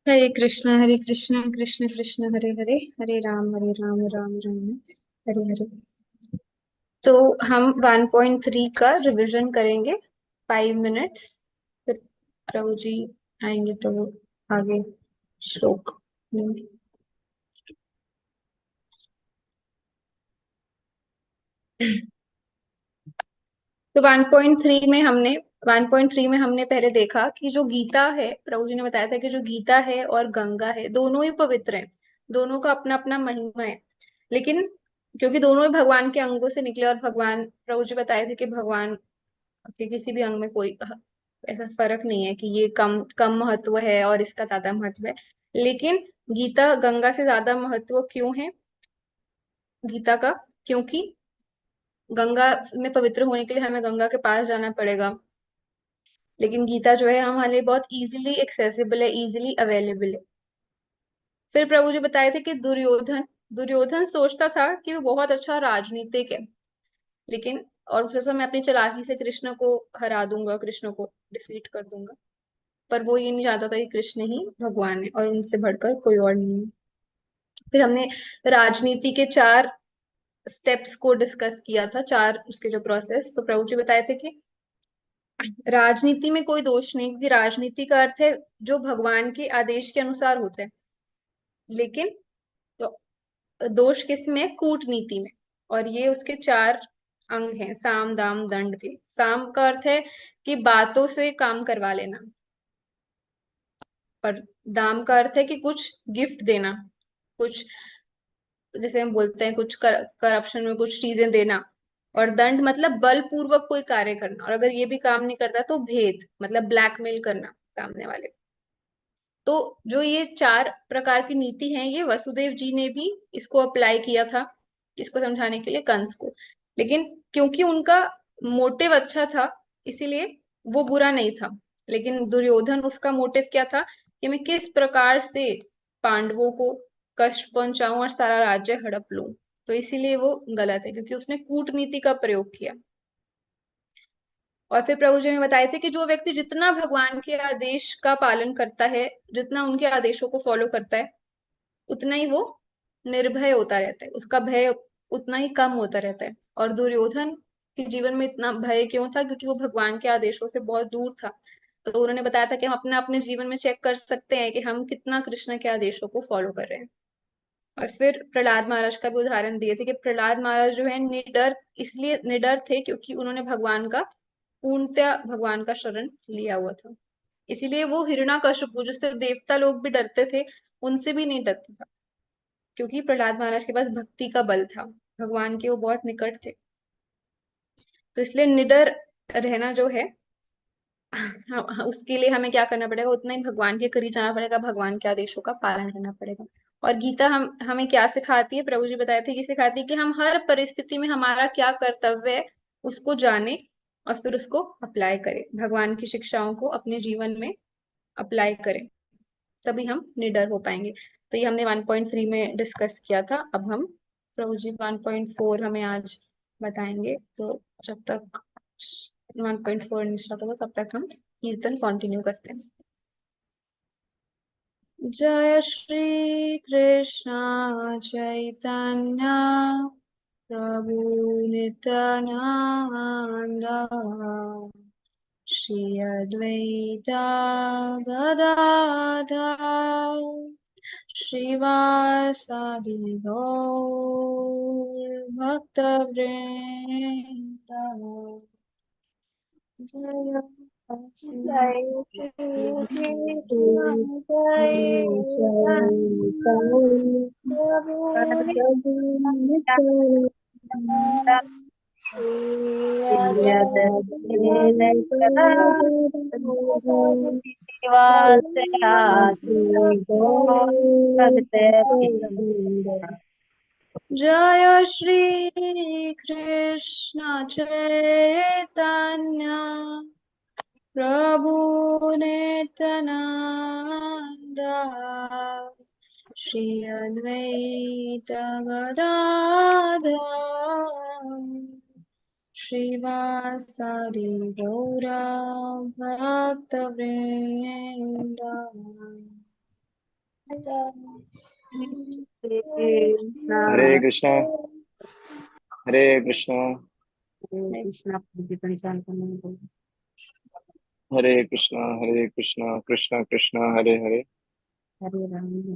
हरे कृष्ण कृष्ण कृष्ण हरे हरे, हरे राम राम राम हरे हरे। तो हम 1.3 का रिवीजन करेंगे, 5 मिनट्स। फिर प्रभु जी आएंगे तो वो आगे श्लोक लेंगे। तो 1.3 में हमने पहले देखा कि जो गीता है, प्रभु जी ने बताया था कि जो गीता है और गंगा है दोनों ही पवित्र हैं। दोनों का अपना अपना महिमा है। लेकिन क्योंकि दोनों ही भगवान के अंगों से निकले, और भगवान, प्रभु जी बताए थे कि भगवान के किसी भी अंग में कोई ऐसा फर्क नहीं है कि ये कम कम महत्व है और इसका ज्यादा महत्व है। लेकिन गीता गंगा से ज्यादा महत्व क्यों है गीता का? क्योंकि गंगा में पवित्र होने के लिए हमें गंगा के पास जाना पड़ेगा। लेकिन गीता जो है हमारे लिए बहुत इजीली एक्सेसिबल है, इजीली अवेलेबल है। फिर प्रभु जी बताए थे कि दुर्योधन दुर्योधन सोचता था कि वो बहुत अच्छा राजनीतिक है, लेकिन और उस समय अपनी चालाकी से कृष्ण को हरा दूंगा, कृष्ण को डिफीट कर दूंगा। पर वो ये नहीं जानता था कि कृष्ण ही भगवान है और उनसे बढ़कर कोई और नहीं है। फिर हमने राजनीति के 4 स्टेप्स को डिस्कस किया था, चार उसके जो प्रोसेस। तो प्रभु जी बताए थे कि राजनीति में कोई दोष नहीं, क्योंकि राजनीति का अर्थ है जो भगवान के आदेश के अनुसार होता है। लेकिन तो दोष किस में है? कूटनीति में। और ये उसके 4 अंग हैं, साम दाम दंड के। साम का अर्थ है कि बातों से काम करवा लेना, और दाम का अर्थ है कि कुछ गिफ्ट देना, कुछ जैसे हम बोलते हैं कुछ करप्शन में कुछ चीजें देना। और दंड मतलब बलपूर्वक कोई कार्य करना, और अगर ये भी काम नहीं करता तो भेद मतलब ब्लैकमेल करना सामने वाले को। तो जो ये 4 प्रकार की नीति हैं, ये वसुदेव जी ने भी इसको अप्लाई किया था, इसको समझाने के लिए कंस को। लेकिन क्योंकि उनका मोटिव अच्छा था, इसीलिए वो बुरा नहीं था। लेकिन दुर्योधन, उसका मोटिव क्या था कि मैं किस प्रकार से पांडवों को कष्ट पहुंचाऊं और सारा राज्य हड़प लूं। तो इसीलिए वो गलत है, क्योंकि उसने कूटनीति का प्रयोग किया। और फिर प्रभु जी ने बताए थे कि जो व्यक्ति जितना भगवान के आदेश का पालन करता है, जितना उनके आदेशों को फॉलो करता है, उतना ही वो निर्भय होता रहता है, उसका भय उतना ही कम होता रहता है। और दुर्योधन के जीवन में इतना भय क्यों था? क्योंकि वो भगवान के आदेशों से बहुत दूर था। तो उन्होंने बताया था कि हम अपना अपने जीवन में चेक कर सकते हैं कि हम कितना कृष्ण के आदेशों को फॉलो कर रहे हैं। और फिर प्रहलाद महाराज का भी उदाहरण दिए थे कि प्रहलाद महाराज जो है निडर, इसलिए निडर थे क्योंकि उन्होंने भगवान का पूर्णतया भगवान का शरण लिया हुआ था। इसीलिए वो हिरण्यकश्यप, जिससे देवता लोग भी डरते थे, उनसे भी नहीं डरता था, क्योंकि प्रहलाद महाराज के पास भक्ति का बल था, भगवान के वो बहुत निकट थे। तो इसलिए निडर रहना जो है, उसके लिए हमें क्या करना पड़ेगा? उतना ही भगवान के करीब जाना पड़ेगा, भगवान के आदेशों का पालन करना पड़ेगा। और गीता हमें क्या सिखाती है? प्रभु जी बताए थे कि सिखाती है कि हम हर परिस्थिति में हमारा क्या कर्तव्य है उसको जाने, और फिर उसको अप्लाई करें, भगवान की शिक्षाओं को अपने जीवन में अप्लाई करें, तभी हम निडर हो पाएंगे। तो ये हमने 1.3 में डिस्कस किया था। अब हम प्रभु जी 1.4 हमें आज बताएंगे। तो जब तक 1.4 नहीं स्टार्ट होगा तब तक हम कीर्तन कंटिन्यू करते हैं। जय श्री कृष्ण चैतन्य प्रभु नित्यानंद, श्री अद्वैता गदाधर श्रीवासादि गौर भक्तवृंद। जय श्री जय श्री कृष्ण जय जय प्रभु जय श्री जय श्री कृष्ण चैतन्य प्रभु नित्यानंद, श्री अद्वैत गदाधर श्रीवासादि गौरा भक्तवृंद। कृष्णा हरे कृष्णा हरे कृष्णा हरे कृष्णा जी पंचांग हरे कृष्णा कृष्णा कृष्णा हरे हरे हरे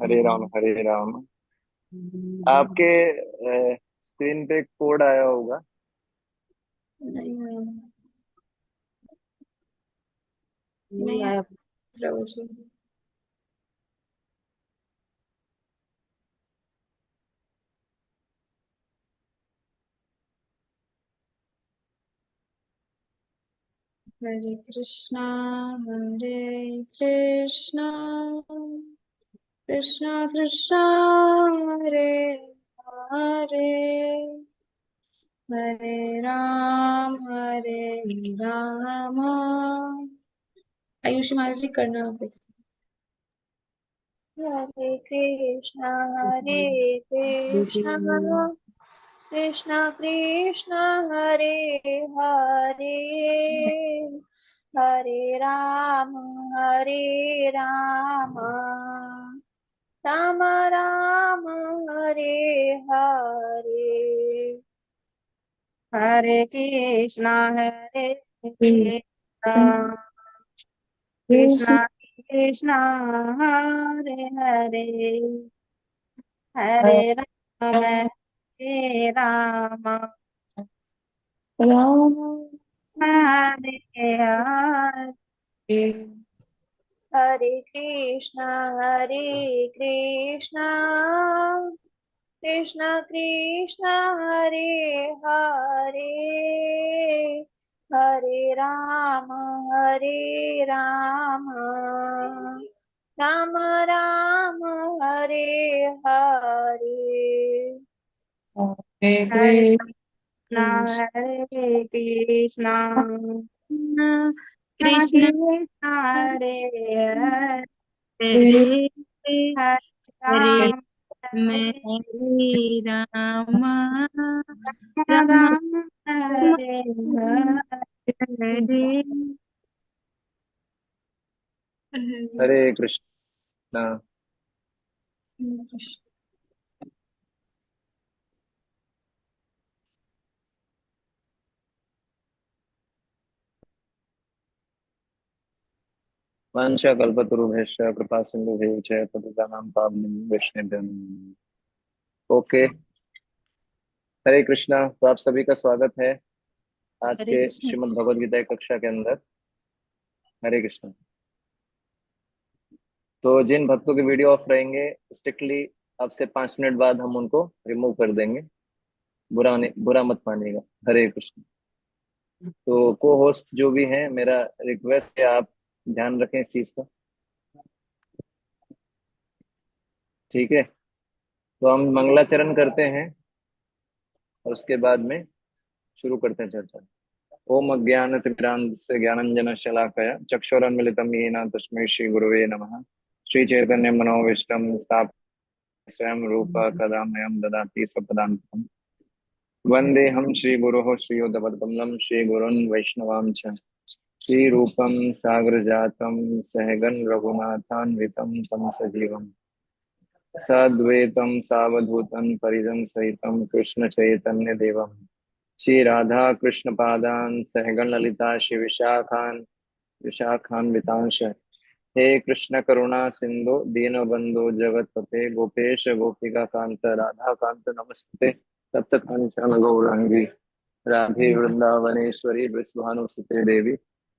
हरे राम राम हरे राम। हरे आपके स्क्रीन पे कोड आया होगा। नहीं नहीं नहीं आया। प्रभु जी। हरे कृष्णा कृष्णा कृष्णा हरे हरे हरे राम आयुषी माता जी करना आप एक। हरे कृष्णा कृष्णा कृष्णा हरे हरे हरे राम राम राम हरे हरे हरे कृष्णा कृष्णा कृष्णा हरे हरे हरे राम राम हरे हरे हरे कृष्णा कृष्णा कृष्णा हरे हरे हरे राम राम राम हरे हरे हरे हरे कृष्ण हरे कृष्णा कृष्ण कृष्णा हरे हरे हरे हरे हरे राम मैं हरे हरे राम राम राम हरे हरे हरे हरे कृष्णा। वाञ्छा कल्पतरुभ्यश्च कृपा सिन्धुभ्यः च पतितानां पावनेभ्यो वैष्णवेभ्यो नमो नमः। ओके। हरे कृष्णा। तो आप सभी का स्वागत है आज हरे के कृष्ण। श्रीमद् भगवद गीता की कक्षा के अंदर। हरे कृष्णा। तो जिन भक्तों के वीडियो ऑफ रहेंगे स्ट्रिक्टली अब से 5 मिनट बाद हम उनको रिमूव कर देंगे। बुरा मत मानिएगा। हरे कृष्ण। तो को होस्ट जो भी हैं, मेरा रिक्वेस्ट है आप ध्यान रखें इस चीज का। ठीक है। तो हम मंगलाचरण करते हैं और उसके बाद में शुरू करते हैं चर्चा। ओम अज्ञानतिमिरान्धस्य ज्ञानञ्जनशलाकया चक्षुरुन्मीलितं येन तस्मै श्रीगुरवे नमः। श्रीचैतन्यमनोभीष्टं स्थापयं स्वयं रूप कदा मह्यं ददाति स्वपदान्तिकम्। वन्देऽहं श्रीगुरोः श्रीयुतपदकमलं श्रीगुरून् वैष्णवांश्च श्रीरूपं सागरजातं सहगण रघुनाथान्वितं तं सजीवम् सद्वैतं सावधूतं परिजन सहितं कृष्ण चैतन्य देवम् श्री राधा कृष्ण पादान सहगण ललिता श्री विशाखान वितांश। हे कृष्ण करुणा सिंधु दीनबंधु जगतपते गोपेश गोपिका कांत राधा कांत नमस्ते। तप्त कांचन गौरांगी राधे वृंदावनेश्वरी वृषभानुसुते देवी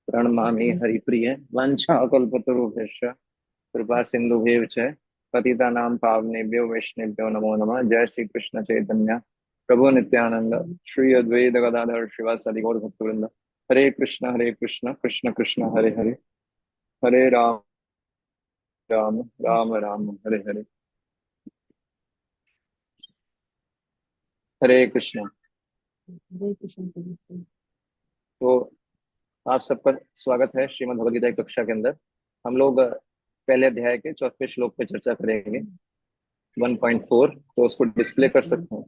प्रणमामि हरिप्रिय वंशाकल्पतरुभ्यश्च कृपा सिंधुभ्येव च पतितानां पावनेभ्यो वैष्णवेभ्यो नमो नमः। जय श्री कृष्ण चैतन्य प्रभु नित्यानंद श्री अद्वैत गदाधर शिवासादि गौर भक्तवृंद। हरे कृष्ण कृष्ण कृष्ण हरे हरे हरे राम राम राम राम हरे हरे। हरे कृष्ण। तो आप सबका स्वागत है श्रीमद् भगवद गीता की कक्षा के अंदर। हम लोग पहले अध्याय के चौथे श्लोक पे चर्चा करेंगे। 1.4 तो उसको डिस्प्ले कर सकते हैं।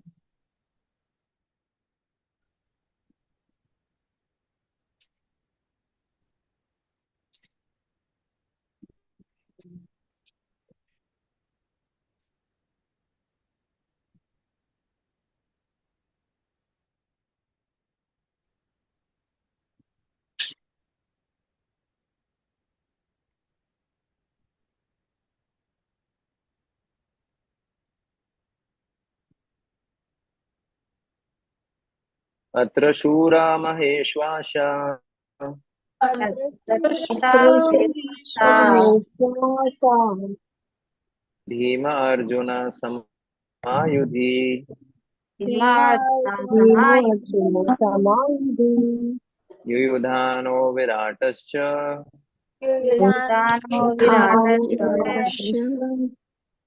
अत्र शूरा महेश्वासा भीम अर्जुन समायुधि युयुधानो विराटश्च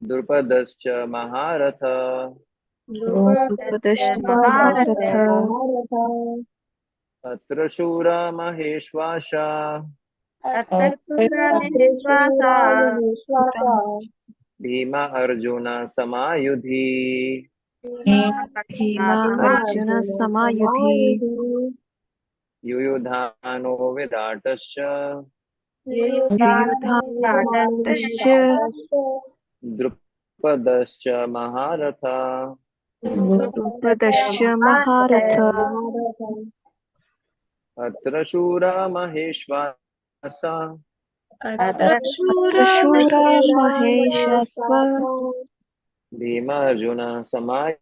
द्रुपदश्च महारथ अत्र शूरा महेश्वासा भीम अर्जुन समायुधि अर्जुन समायुधि युयुधानो विराटश्च युयुधानश्च द्रुपदश्च महारथ द्रुपदश्च महारथ अत्र शूरा महेश्वासा अत्र शूरा शूरा महेशस्व भीम अर्जुन समायुधि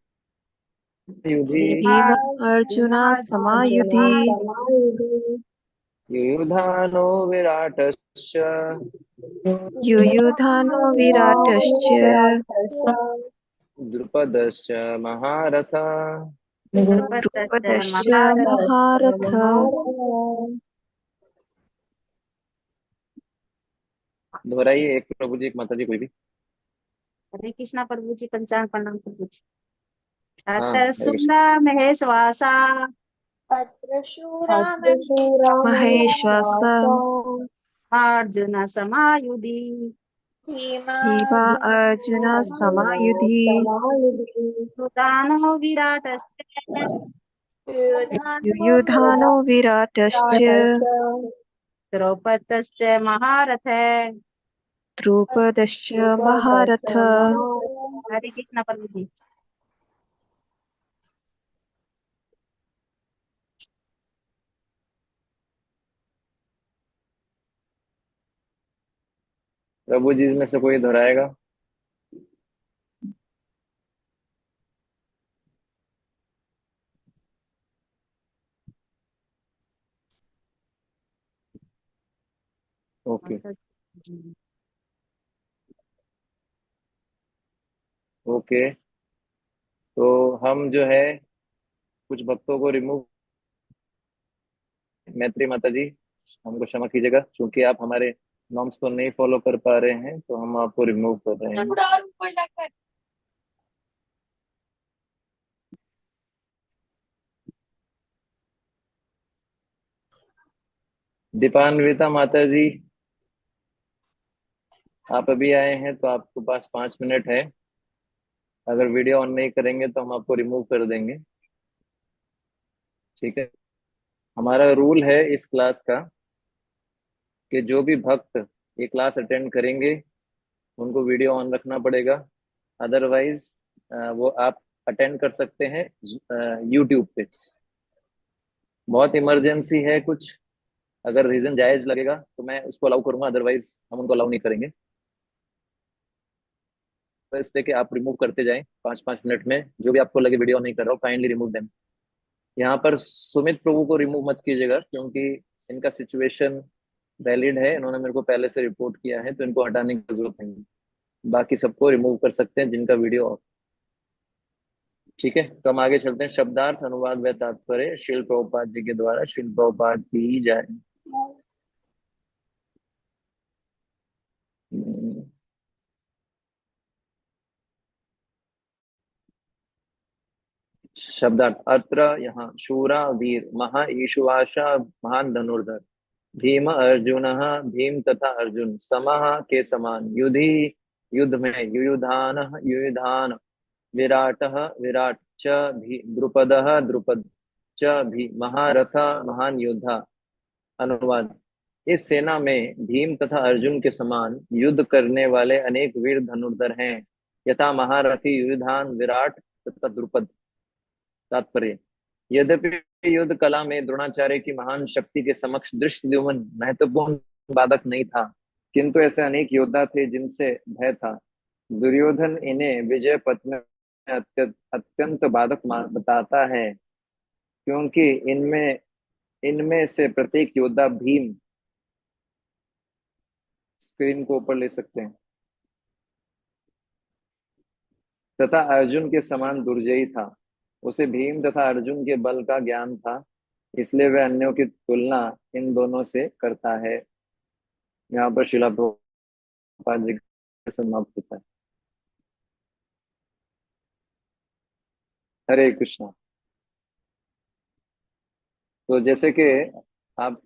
भीम अर्जुन समायुधि युयुधानो विराटश्च युयुधानो विराटश्च द्रुपदश्च महारथ द्रुपदश्च महारथ दोहराइए, एक प्रभु जी, एक माता जी, कोई भी। हरे कृष्णा प्रभु जी, पंचांग प्रणाम प्रभु जी। हाँ, अत्र हरे कृष्ण। शूरा महेश्वासा महेश्वास अर्जुन समायुधि भीमा अर्जुन समायुधि युयुधानो विराटश्च युयुधानो विराटश्च द्रौपदश्च महारथ। द्रुपदश्च महारथ। हरे कृष्णा प्रभु जी। प्रभु जी में से कोई दोहराएगा? ओके ओके, तो हम जो है कुछ भक्तों को रिमूव, मैत्री माता जी हमको क्षमा कीजिएगा, क्योंकि आप हमारे नॉर्म्स को नहीं फॉलो कर पा रहे हैं, तो हम आपको रिमूव कर रहे हैं। दीपान्विता माता जी, आप अभी आए हैं तो आपके पास 5 मिनट है। अगर वीडियो ऑन नहीं करेंगे तो हम आपको रिमूव कर देंगे, ठीक है। हमारा रूल है इस क्लास का कि जो भी भक्त ये क्लास अटेंड करेंगे उनको वीडियो ऑन रखना पड़ेगा, अदरवाइज वो आप अटेंड कर सकते हैं यूट्यूब पे। बहुत इमरजेंसी है कुछ, अगर रीजन जायज लगेगा तो मैं उसको अलाउ करूंगा, अदरवाइज हम उनको अलाउ नहीं करेंगे। तो इस पे कि आप रिमूव करते जाएं 5-5 मिनट में, जो भी आपको लगे वीडियो नहीं कर रहा हो, काइंडली रिमूव देम। यहाँ पर सुमित प्रभु को रिमूव मत कीजिएगा, क्योंकि इनका सिचुएशन वैलिड है, इन्होंने मेरे को पहले से रिपोर्ट किया है, तो इनको हटाने की जरूरत नहीं है। बाकी सबको रिमूव कर सकते हैं जिनका वीडियो ऑफ, ठीक है। तो हम आगे चलते हैं। शब्दार्थ अनुवाद व तात्पर्य श्रील प्रभुपाद जी के द्वारा। श्रील प्रभुपाद की जाए। शब्दार्थ। अत्र यहाँ शूरा वीर महा ईशुआशा महान धनुर्धर भीम अर्जुन भीम तथा अर्जुन समः के समान युधि युद्ध में युयुधान युयुधान विराट विराट च भी द्रुपद द्रुपद च भी महारथ महान योद्धा। अनुवाद। इस सेना में भीम तथा अर्जुन के समान युद्ध करने वाले अनेक वीर धनुर्धर हैं, यथा महारथी युयुधान विराट तथा द्रुपद। तात्पर्य। यद्यपि युद्ध कला में द्रोणाचार्य की महान शक्ति के समक्ष दृष्टिद्युम्न महत्वपूर्ण बाधक नहीं था, किंतु ऐसे अनेक योद्धा थे जिनसे भय था। दुर्योधन इन्हें विजय पथ में अत्यंत बाधक बताता है। क्योंकि इनमें इनमें से प्रत्येक योद्धा भीम, स्क्रीन को ऊपर ले सकते हैं, तथा अर्जुन के समान दुर्जयी था। उसे भीम तथा अर्जुन के बल का ज्ञान था, इसलिए वह अन्यों की तुलना इन दोनों से करता है। यहाँ पर शिला प्रभुपाद जी का समाप्त होता है। हरे कृष्णा। तो जैसे कि आप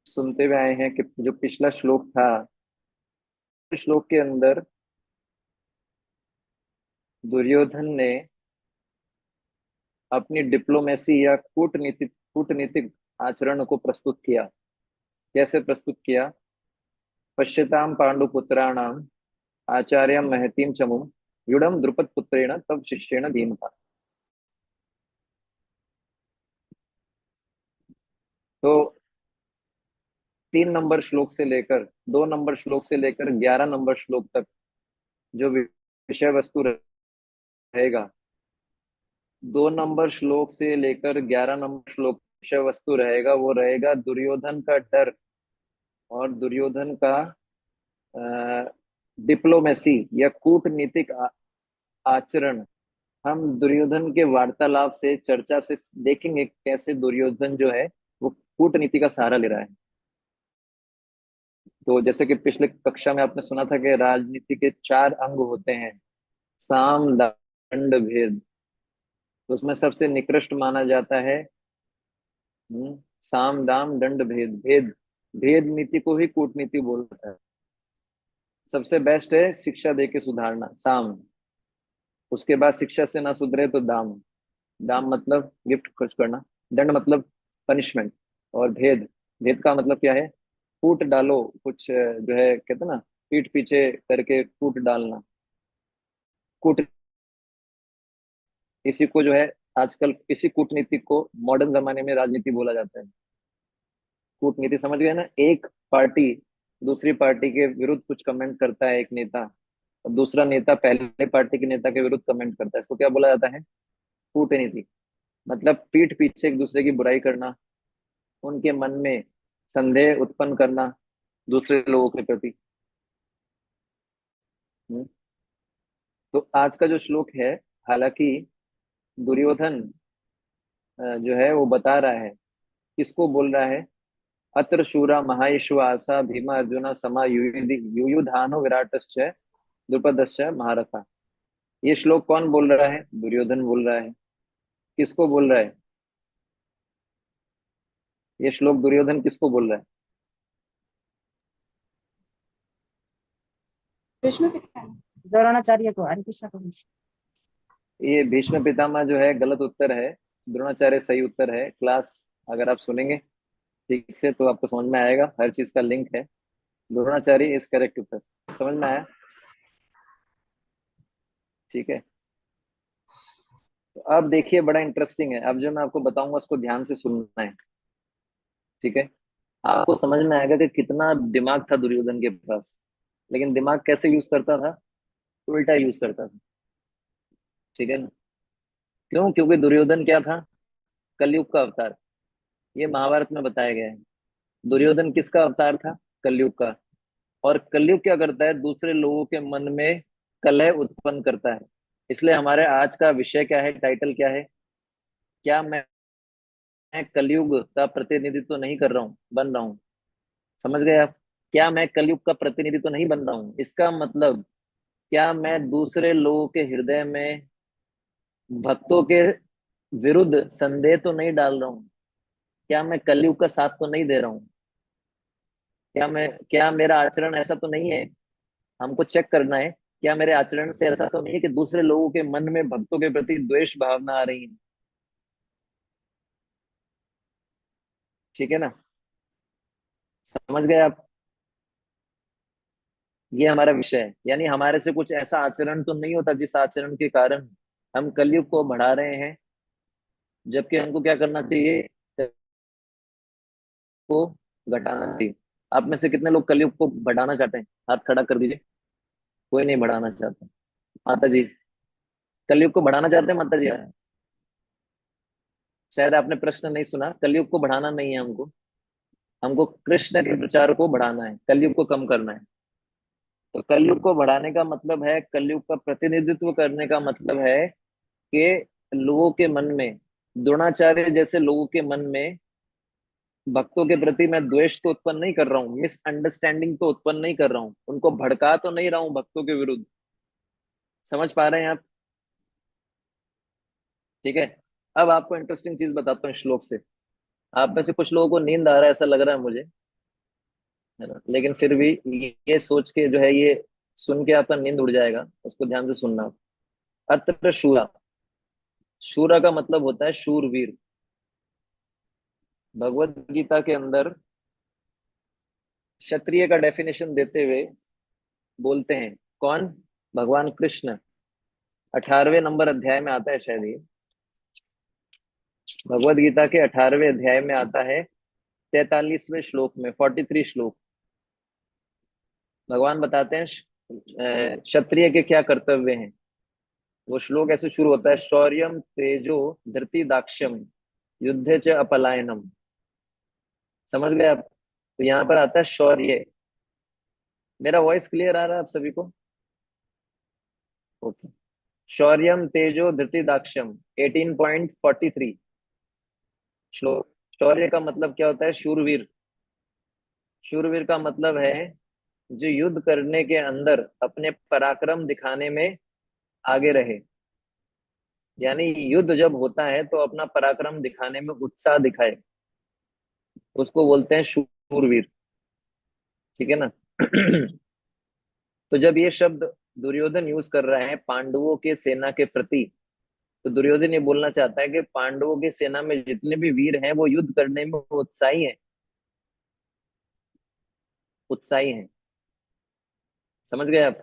सुनते हुए आए हैं कि जो पिछला श्लोक था, श्लोक के अंदर दुर्योधन ने अपनी डिप्लोमेसी या कूटनीतिक आचरण को प्रस्तुत किया। कैसे प्रस्तुत किया? पश्यताम पांडुपुत्राणाम आचार्यम महतीम चमुम युडम द्रुपद पुत्रेण तब शिष्येण भीमता। तो 3 नंबर श्लोक से लेकर 2 नंबर श्लोक से लेकर 11 नंबर श्लोक तक जो विषय वस्तु रहेगा, 2 नंबर श्लोक से लेकर 11 नंबर श्लोक विषय वस्तु रहेगा, वो रहेगा दुर्योधन का डर और दुर्योधन का डिप्लोमेसी या कूटनीतिक आचरण। हम दुर्योधन के वार्तालाप से, चर्चा से देखेंगे कैसे दुर्योधन जो है वो कूटनीति का सहारा ले रहा है। तो जैसे कि पिछले कक्षा में आपने सुना था कि राजनीति के 4 अंग होते हैं, साम दंड भेद। तो उसमें सबसे निकृष्ट माना जाता है साम दाम दंड भेद। भेद भेद नीति को ही कूटनीति बोलता है। सबसे बेस्ट है शिक्षा दे के सुधारना, साम। उसके बाद शिक्षा से ना सुधरे तो दाम। दाम मतलब गिफ्ट खर्च करना, दंड मतलब पनिशमेंट, और भेद, भेद का मतलब क्या है? कूट डालो कुछ, जो है कहते हैं ना, पीठ पीछे करके कूट डालना, कूट। इसी को जो है आजकल इसी कूटनीति को मॉडर्न जमाने में राजनीति बोला जाता है। कूटनीति समझ गए ना? एक पार्टी दूसरी पार्टी के विरुद्ध कुछ कमेंट करता है, एक नेता, और दूसरा नेता पहले पार्टी के नेता के विरुद्ध कमेंट करता है, इसको क्या बोला जाता है? कूटनीति। मतलब पीठ पीछे एक दूसरे की बुराई करना, उनके मन में संदेह उत्पन्न करना दूसरे लोगों के प्रति। हम्म। तो आज का जो श्लोक है, हालांकि दुर्योधन जो है वो बता रहा है, किसको बोल रहा है? अत्र शूरा महाईश्वासा भीमा अर्जुना समा युयुधानो विराटश्च द्रुपदश्च महारथा। ये श्लोक कौन बोल रहा है? दुर्योधन बोल रहा है। किसको बोल रहा है ये श्लोक? दुर्योधन किसको बोल रहा है? विष्णु पितामह। द्रोणाचार्य को। हरे कृष्णा प्रभु जी। ये भीष्म पितामह जो है गलत उत्तर है, द्रोणाचार्य सही उत्तर है। क्लास अगर आप सुनेंगे ठीक से तो आपको समझ में आएगा, हर चीज का लिंक है। द्रोणाचार्य इज करेक्ट उत्तर। समझ में आया? ठीक है। तो अब देखिए, बड़ा इंटरेस्टिंग है। अब जो मैं आपको बताऊंगा उसको ध्यान से सुनना है, ठीक है? आपको समझ में आएगा कि कितना दिमाग था दुर्योधन के पास, लेकिन दिमाग कैसे यूज करता था? उल्टा यूज करता था, ठीक है ना? क्यों? क्योंकि दुर्योधन क्या था? कलयुग का अवतार। ये महाभारत में बताया गया है। दुर्योधन किसका अवतार था? कलयुग का। और कलयुग क्या करता है? दूसरे लोगों के मन में कलह उत्पन्न करता है। इसलिए हमारे आज का विषय क्या है, टाइटल क्या है? क्या मैं कलयुग का प्रतिनिधित्व तो नहीं कर रहा हूं, बन रहा हूं? समझ गए आप? क्या मैं कलयुग का प्रतिनिधि तो नहीं बन रहा हूं? इसका मतलब क्या मैं दूसरे लोगों के हृदय में भक्तों के विरुद्ध संदेह तो नहीं डाल रहा हूँ? क्या मैं कलयुग का साथ तो नहीं दे रहा हूँ? क्या मेरा आचरण ऐसा तो नहीं है? हमको चेक करना है, क्या मेरे आचरण से ऐसा तो नहीं है कि दूसरे लोगों के मन में भक्तों के प्रति द्वेष भावना आ रही है? ठीक है ना? समझ गए आप? ये हमारा विषय है। यानी हमारे से कुछ ऐसा आचरण तो नहीं होता जिस आचरण के कारण हम कलयुग को बढ़ा रहे हैं, जबकि हमको क्या करना चाहिए? को घटाना चाहिए। आप में से कितने लोग कलयुग को बढ़ाना चाहते हैं? हाथ खड़ा कर दीजिए। कोई नहीं बढ़ाना चाहता। माता जी, कलयुग को बढ़ाना चाहते हैं माता जी? शायद आपने प्रश्न नहीं सुना। कलयुग को बढ़ाना नहीं है हमको, हमको कृष्ण के प्रचार को बढ़ाना है, कलयुग को कम करना है। तो कलयुग को बढ़ाने का मतलब है, कलयुग का प्रतिनिधित्व करने का मतलब है कि लोगों के मन में, द्रोणाचार्य जैसे लोगों के मन में भक्तों के प्रति मैं द्वेष तो उत्पन्न नहीं कर रहा हूँ, मिसअंडरस्टैंडिंग तो उत्पन्न नहीं कर रहा हूँ, उनको भड़का तो नहीं रहा हूँ भक्तों के विरुद्ध। समझ पा रहे हैं आप? ठीक है। अब आपको इंटरेस्टिंग चीज बताता हूँ श्लोक से। आप में से कुछ लोगों को नींद आ रहा है ऐसा लग रहा है मुझे, है ना, लेकिन फिर भी ये सोच के जो है, ये सुन के आपका नींद उड़ जाएगा, उसको ध्यान से सुनना। अत्र शूरा, शूरा का मतलब होता है शूरवीर। भगवत गीता के अंदर क्षत्रिय का डेफिनेशन देते हुए बोलते हैं, कौन? भगवान कृष्ण। 18वें नंबर अध्याय में आता है शायद ये, भगवत गीता के 18वें अध्याय में आता है, 43वें श्लोक में, 43 श्लोक। भगवान बताते हैं क्षत्रिय के क्या कर्तव्य हैं। वो श्लोक ऐसे शुरू होता है, शौर्यम तेजो धृति दाक्ष्यम युद्धे च अपलायनम। समझ गए आप? तो यहाँ पर आता है शौर्य। मेरा वॉइस क्लियर आ रहा है आप सभी को? ओके। शौर्यम तेजो धृति दाक्ष्यम, 18.43 श्लोक। शौर्य का मतलब क्या होता है? शूरवीर। शूरवीर का मतलब है जो युद्ध करने के अंदर अपने पराक्रम दिखाने में आगे रहे। यानी युद्ध जब होता है तो अपना पराक्रम दिखाने में उत्साह दिखाए, उसको बोलते हैं शूरवीर। ठीक है ना? तो जब ये शब्द दुर्योधन यूज कर रहा है पांडवों के सेना के प्रति, तो दुर्योधन ये बोलना चाहता है कि पांडवों की सेना में जितने भी वीर हैं वो युद्ध करने में उत्साही हैं, उत्साही हैं। समझ गए आप?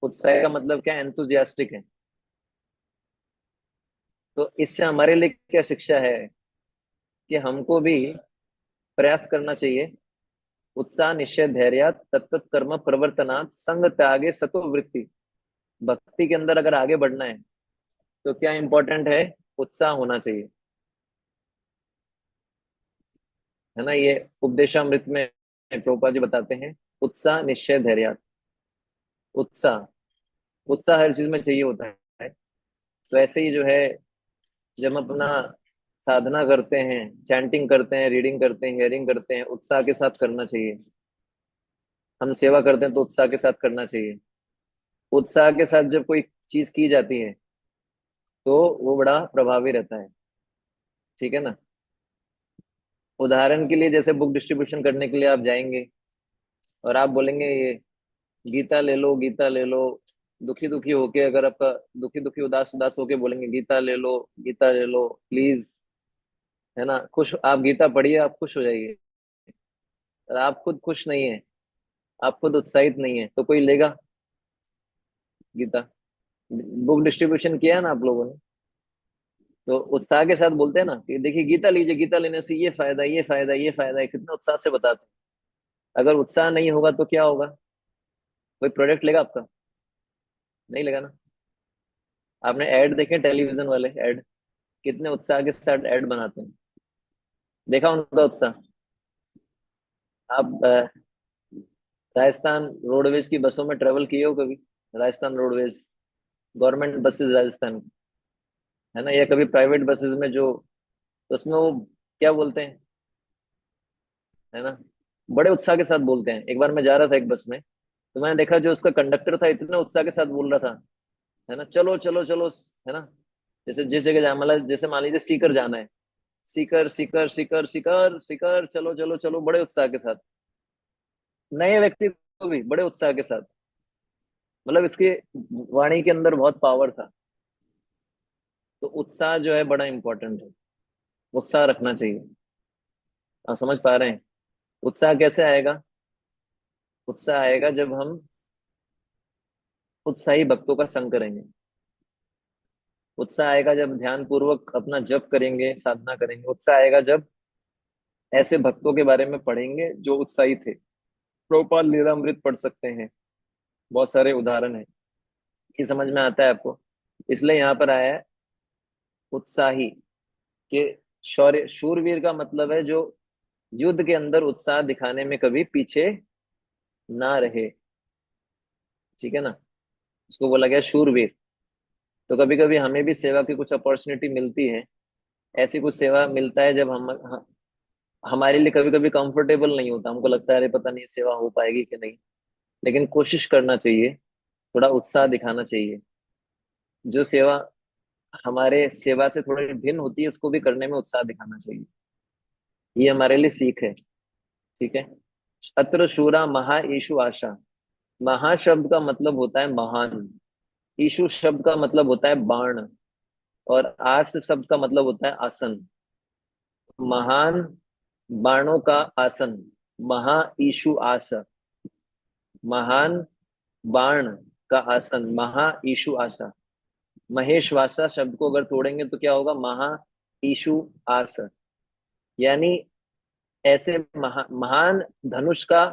उत्साह का मतलब क्या? एंथुजियास्टिक है। तो इससे हमारे लिए क्या शिक्षा है? कि हमको भी प्रयास करना चाहिए। उत्साह निश्चय धैर्य तत्त कर्म प्रवर्तनात् संग त्यागे सतो वृत्ति। भक्ति के अंदर अगर आगे बढ़ना है तो क्या इंपॉर्टेंट है? उत्साह होना चाहिए, है ना। ये उपदेशामृत में प्रभुपाद जी बताते हैं, उत्साह निश्चय धैर्य। उत्साह, उत्साह हर चीज में चाहिए होता है। तो ऐसे ही जो है, जब हम अपना साधना करते हैं, चैंटिंग करते हैं, रीडिंग करते हैं, हियरिंग करते हैं, उत्साह के साथ करना चाहिए। हम सेवा करते हैं तो उत्साह के साथ करना चाहिए। उत्साह के साथ जब कोई चीज की जाती है तो वो बड़ा प्रभावी रहता है। ठीक है ना? उदाहरण के लिए, जैसे बुक डिस्ट्रीब्यूशन करने के लिए आप जाएंगे और आप बोलेंगे ये गीता ले लो, गीता ले लो। दुखी दुखी होके, अगर आपका दुखी दुखी उदास उदास होके बोलेंगे गीता ले लो, गीता ले लो प्लीज, है ना, खुश, आप गीता पढ़िए, आप खुश हो जाइए। और आप खुद खुश नहीं है, आप खुद उत्साहित नहीं है, तो कोई लेगा गीता? बुक डिस्ट्रीब्यूशन किया है ना आप लोगों ने, तो उत्साह के साथ बोलते हैं ना कि देखिए गीता लीजिए, गीता लेने से ये फायदा, ये फायदा, ये फायदा है, कितने उत्साह से बताते हैं। अगर उत्साह नहीं होगा तो क्या होगा? कोई प्रोडक्ट लेगा आपका? नहीं लेगा ना। आपने ऐड देखे टेलीविजन वाले ऐड? कितने उत्साह के साथ ऐड बनाते हैं, देखा उनका उत्साह? आप राजस्थान रोडवेज की बसों में ट्रेवल किए हो कभी? Rajasthan roadways government buses Rajasthan की, है ना, या कभी प्राइवेट बसेस में जो, तो उसमें वो क्या बोलते हैं, है ना, बड़े उत्साह के साथ बोलते हैं। एक बार मैं जा रहा था एक बस में, तो मैंने देखा जो उसका कंडक्टर था इतने उत्साह के साथ बोल रहा था, है ना, चलो चलो चलो, है ना। जैसे जिस जगह जाना, मतलब जैसे मान लीजिए सीकर जाना है, सीकर सीकर सीकर सीकर सीकर, चलो चलो चलो, बड़े उत्साह के साथ। नए व्यक्ति को भी बड़े उत्साह के साथ, मतलब इसके वाणी के अंदर बहुत पावर था। तो उत्साह जो है बड़ा इंपॉर्टेंट है, उत्साह रखना चाहिए। आप समझ पा रहे हैं? उत्साह कैसे आएगा? उत्साह आएगा जब हम उत्साही भक्तों का संग करेंगे। उत्साह आएगा जब ध्यान पूर्वक अपना जप करेंगे, साधना करेंगे। उत्साह आएगा जब ऐसे भक्तों के बारे में पढ़ेंगे जो उत्साही थे। प्रभुपाद लीलामृत पढ़ सकते हैं, बहुत सारे उदाहरण है। ये समझ में आता है आपको? इसलिए यहाँ पर आया है उत्साही। कि शौर्य शूरवीर का मतलब है जो युद्ध के अंदर उत्साह दिखाने में कभी पीछे ना रहे, ठीक है ना, उसको बोला गया शूरवीर। तो कभी कभी हमें भी सेवा की कुछ अपॉर्चुनिटी मिलती है, ऐसी कुछ सेवा मिलता है जब हमारे लिए कभी कभी कंफर्टेबल नहीं होता, हमको लगता है अरे पता नहीं सेवा हो पाएगी कि नहीं, लेकिन कोशिश करना चाहिए, थोड़ा उत्साह दिखाना चाहिए। जो सेवा हमारे सेवा से थोड़ी भिन्न होती है उसको भी करने में उत्साह दिखाना चाहिए, ये हमारे लिए सीख है, ठीक है। अत्र शूरा महा ईशु आशा। महा शब्द का मतलब होता है महान, ईशु शब्द का मतलब होता है बाण, और आस शब्द का मतलब होता है आसन। महान बाणों का आसन, महा ईशु आस, महान बाण का आसन, महा ईशु आसा। महेशवासा शब्द को अगर तोड़ेंगे तो क्या होगा, महा ईशु आस, यानी ऐसे महान धनुष का,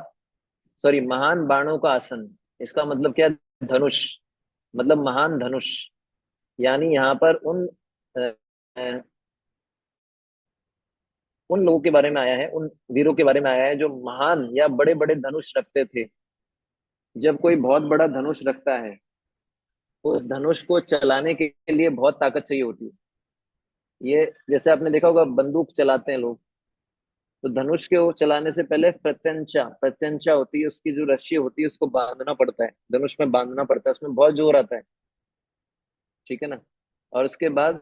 सॉरी महान बाणों का आसन, इसका मतलब क्या, धनुष, मतलब महान धनुष। यानी यहाँ पर अ, अ, उन लोगों के बारे में आया है, उन वीरों के बारे में आया है जो महान या बड़े बड़े धनुष रखते थे। जब कोई बहुत बड़ा धनुष रखता है तो उस धनुष को चलाने के लिए बहुत ताकत चाहिए होती है। ये जैसे आपने देखा होगा बंदूक चलाते हैं लोग, तो धनुष के वो चलाने से पहले प्रत्यंचा प्रत्यंचा होती है, उसकी जो रस्सी होती है उसको बांधना पड़ता है, धनुष में बांधना पड़ता है, उसमें बहुत जोर आता है, ठीक है ना। और उसके बाद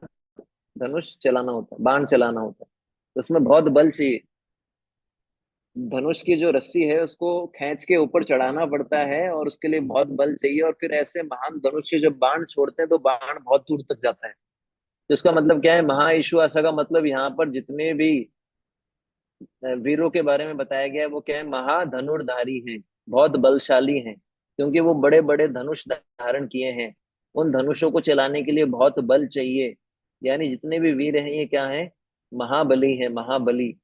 धनुष चलाना होता है, बाण चलाना होता है, तो उसमें बहुत बल चाहिए। धनुष की जो रस्सी है उसको खींच के ऊपर चढ़ाना पड़ता है और उसके लिए बहुत बल चाहिए, और फिर ऐसे महान धनुष से जब बाण छोड़ते हैं तो बाण बहुत दूर तक जाता है। तो इसका मतलब क्या है, महा ईशु आशा का मतलब यहाँ पर जितने भी वीरों के बारे में बताया गया है वो क्या है, महाधनुर्धारी हैं, बहुत बलशाली हैं, क्योंकि वो बड़े बड़े धनुष धारण किए हैं। उन धनुषों को चलाने के लिए बहुत बल चाहिए, यानी जितने भी वीर हैं ये क्या है, महाबली है, महाबली,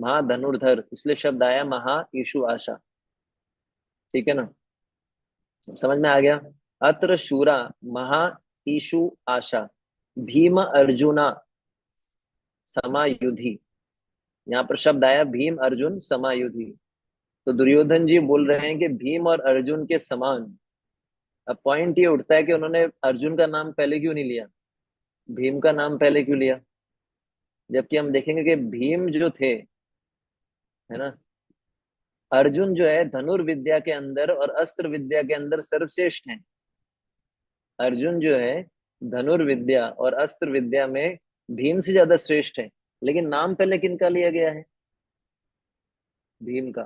महाधनुर्धर, इसलिए शब्द आया महा ईशु आशा, ठीक है ना। समझ में आ गया। अत्र शूरा महा ईशु आशा भीम अर्जुना समायुधि। यहाँ पर शब्द आया भीम अर्जुन समायुधि। तो दुर्योधन जी बोल रहे हैं कि भीम और अर्जुन के समान। अब पॉइंट ये उठता है कि उन्होंने अर्जुन का नाम पहले क्यों नहीं लिया, भीम का नाम पहले क्यों लिया, जबकि हम देखेंगे कि भीम जो थे, है ना, अर्जुन जो है धनुर्विद्या के अंदर और अस्त्र विद्या के अंदर सर्वश्रेष्ठ हैं। अर्जुन जो है धनुर्विद्या और अस्त्र विद्या में भीम से ज्यादा श्रेष्ठ है, लेकिन नाम पहले किनका लिया गया है, भीम का।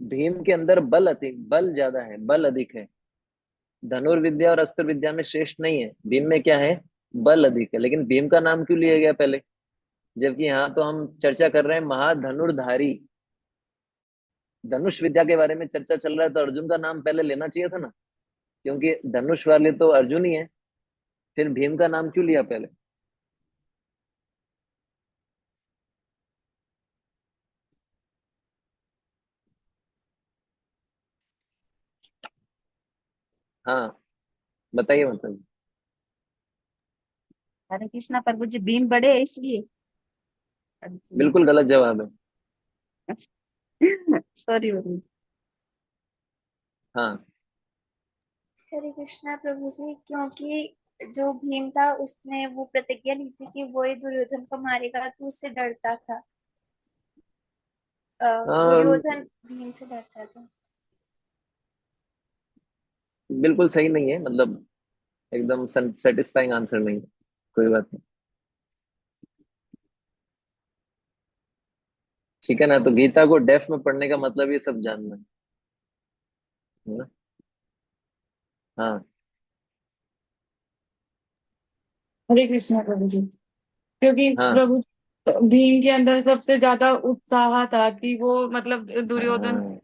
भीम के अंदर बल अधिक, बल ज्यादा है, बल अधिक है। धनुर्विद्या और अस्त्र विद्या में श्रेष्ठ नहीं है, भीम में क्या है, बल अधिक है। लेकिन भीम का नाम क्यों लिया गया पहले, जबकि यहाँ तो हम चर्चा कर रहे हैं महाधनुर्धारी, धनुष विद्या के बारे में चर्चा चल रहा है, तो अर्जुन का नाम पहले लेना चाहिए था ना, क्योंकि धनुष वाले तो अर्जुन ही है, फिर भीम का नाम क्यों लिया पहले। हाँ बताइए, मतलब हरे कृष्णा प्रभु जी, भीम बड़े है इसलिए। बिल्कुल गलत जवाब है। सॉरी प्रभु जी। हाँ हरे कृष्णा प्रभु जी, क्योंकि जो भीम था उसने वो प्रतिज्ञा ली थी कि वो ही दुर्योधन को मारेगा, तो उससे डरता था। अम, दुर्योधन भीम से डरता था। बिल्कुल सही नहीं है, मतलब एकदम सेटिस्फाइंग आंसर नहीं है, कोई बात नहीं, ठीक है ना। तो गीता को डेफ में पढ़ने का मतलब ये सब जानना है ना। हाँ हरे कृष्णा प्रभु जी। क्योंकि हाँ प्रभु जी, भीम के अंदर सबसे ज्यादा उत्साह था कि वो मतलब दुर्योधन हाँ,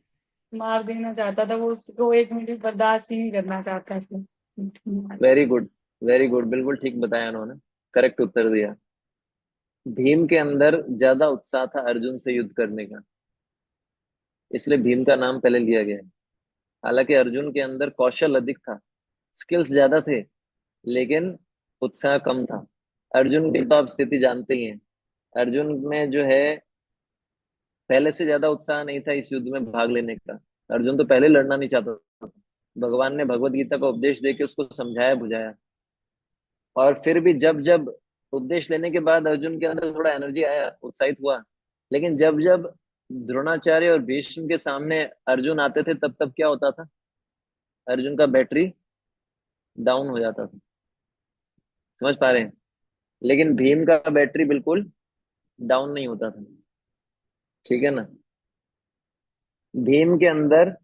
मार देना चाहता था, वो उसको एक मिनट बर्दाश्त ही नहीं करना चाहता था। वेरी गुड, वेरी गुड, बिल्कुल ठीक बताया उन्होंने, करेक्ट उत्तर दिया। भीम के अंदर ज्यादा उत्साह था अर्जुन से युद्ध करने का, इसलिए भीम का नाम पहले लिया गया है। हालांकि अर्जुन के अंदर कौशल अधिक था, स्किल्स ज्यादा थे, लेकिन उत्साह कम था। अर्जुन की तो आप स्थिति जानते ही हैं, अर्जुन में जो है पहले से ज्यादा उत्साह नहीं था इस युद्ध में भाग लेने का। अर्जुन तो पहले लड़ना नहीं चाहता था। भगवान ने भगवत गीता का उपदेश देके उसको समझाया बुझाया, और फिर भी जब जब उपदेश लेने के बाद अर्जुन के अंदर थोड़ा एनर्जी आया, उत्साहित हुआ, लेकिन जब जब द्रोणाचार्य और भीष्म के सामने अर्जुन आते थे तब तब क्या होता था, अर्जुन का बैटरी डाउन हो जाता था। समझ पा रहे हैं? लेकिन भीम का बैटरी बिल्कुल डाउन नहीं होता था। ठीक है ना? भीम के अंदर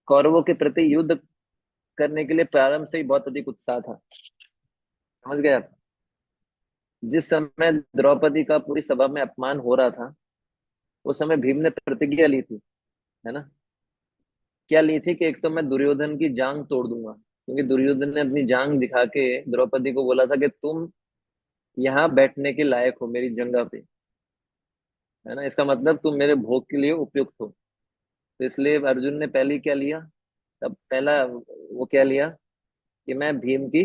कौरवों के प्रति युद्ध करने के लिए प्रारंभ से ही बहुत अधिक उत्साह था। समझ गए आप? जिस समय द्रौपदी का पूरी सभा में अपमान हो रहा था, उस समय भीम ने प्रतिज्ञा ली थी, है ना? क्या ली थी कि एक तो मैं दुर्योधन की जांग तोड़ दूंगा, क्योंकि दुर्योधन ने अपनी जांग दिखा के द्रौपदी को बोला था कि तुम यहाँ बैठने के लायक हो मेरी जंगा पे, है ना? इसका मतलब तुम मेरे भोग के लिए उपयुक्त हो। तो इसलिए अर्जुन ने पहले क्या लिया, तब पहला वो क्या लिया कि मैं भीम की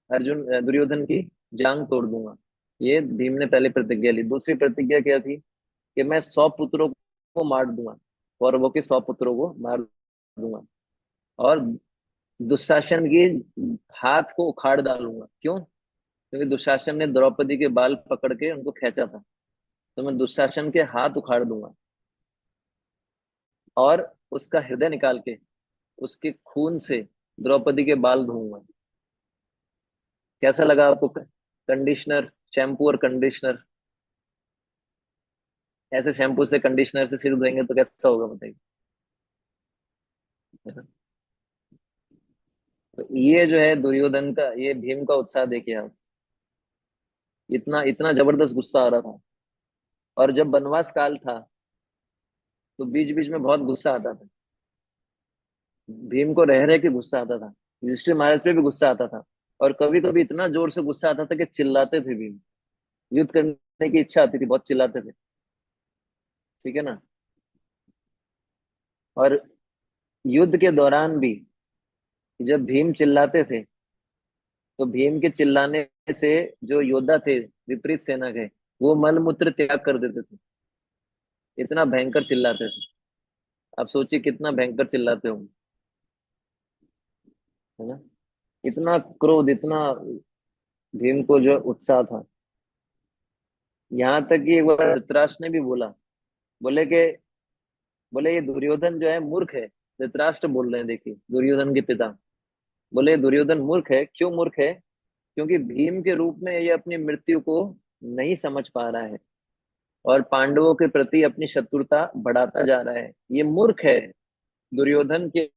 दुर्योधन की जांग तोड़ दूंगा। ये भीम ने पहले प्रतिज्ञा ली। दूसरी प्रतिज्ञा क्या थी कि मैं 100 पुत्रों को मार दूंगा, कौरवों के 100 पुत्रों को मार दूंगा, और दुशासन की हाथ को उखाड़ डालूंगा। क्यों? क्योंकि दुशासन ने द्रौपदी के बाल पकड़ के उनको खींचा था, तो मैं दुशासन के हाथ उखाड़ दूंगा और उसका हृदय निकाल के उसके खून से द्रौपदी के बाल धोऊंगा। कैसा लगा आपको? कंडीशनर, शैम्पू और कंडीशनर, ऐसे शैम्पू से कंडीशनर से सिर धोएंगे तो कैसा होगा बताइए? है ना? तो ये जो है दुर्योधन का, ये भीम का उत्साह देखिए आप, इतना इतना जबरदस्त गुस्सा आ रहा था। और जब वनवास काल था तो बीच बीच में बहुत गुस्सा आता था। भीम को रह रह के गुस्सा आता था, युधिष्ठिर महाराज पे भी गुस्सा आता था, और कभी कभी इतना जोर से गुस्सा आता था कि चिल्लाते थे भीम। युद्ध करने की इच्छा आती थी, बहुत चिल्लाते थे। ठीक है ना? और युद्ध के दौरान भी जब भीम चिल्लाते थे तो भीम के चिल्लाने से जो योद्धा थे विपरीत सेना के, वो मल मूत्र त्याग कर देते थे। इतना भयंकर चिल्लाते थे। आप सोचिए कितना भयंकर चिल्लाते होंगे, है ना? इतना क्रोध, इतना भीम को जो उत्साह था। यहाँ तक कि एक बार धृतराष्ट्र ने भी बोला, बोले कि बोले ये दुर्योधन जो है मूर्ख है। धृतराष्ट्र बोल रहे हैं, देखिए दुर्योधन के पिता बोले दुर्योधन मूर्ख है। क्यों मूर्ख है? क्योंकि भीम के रूप में ये अपनी मृत्यु को नहीं समझ पा रहा है और पांडवों के प्रति अपनी शत्रुता बढ़ाता जा रहा है। ये मूर्ख है दुर्योधन के,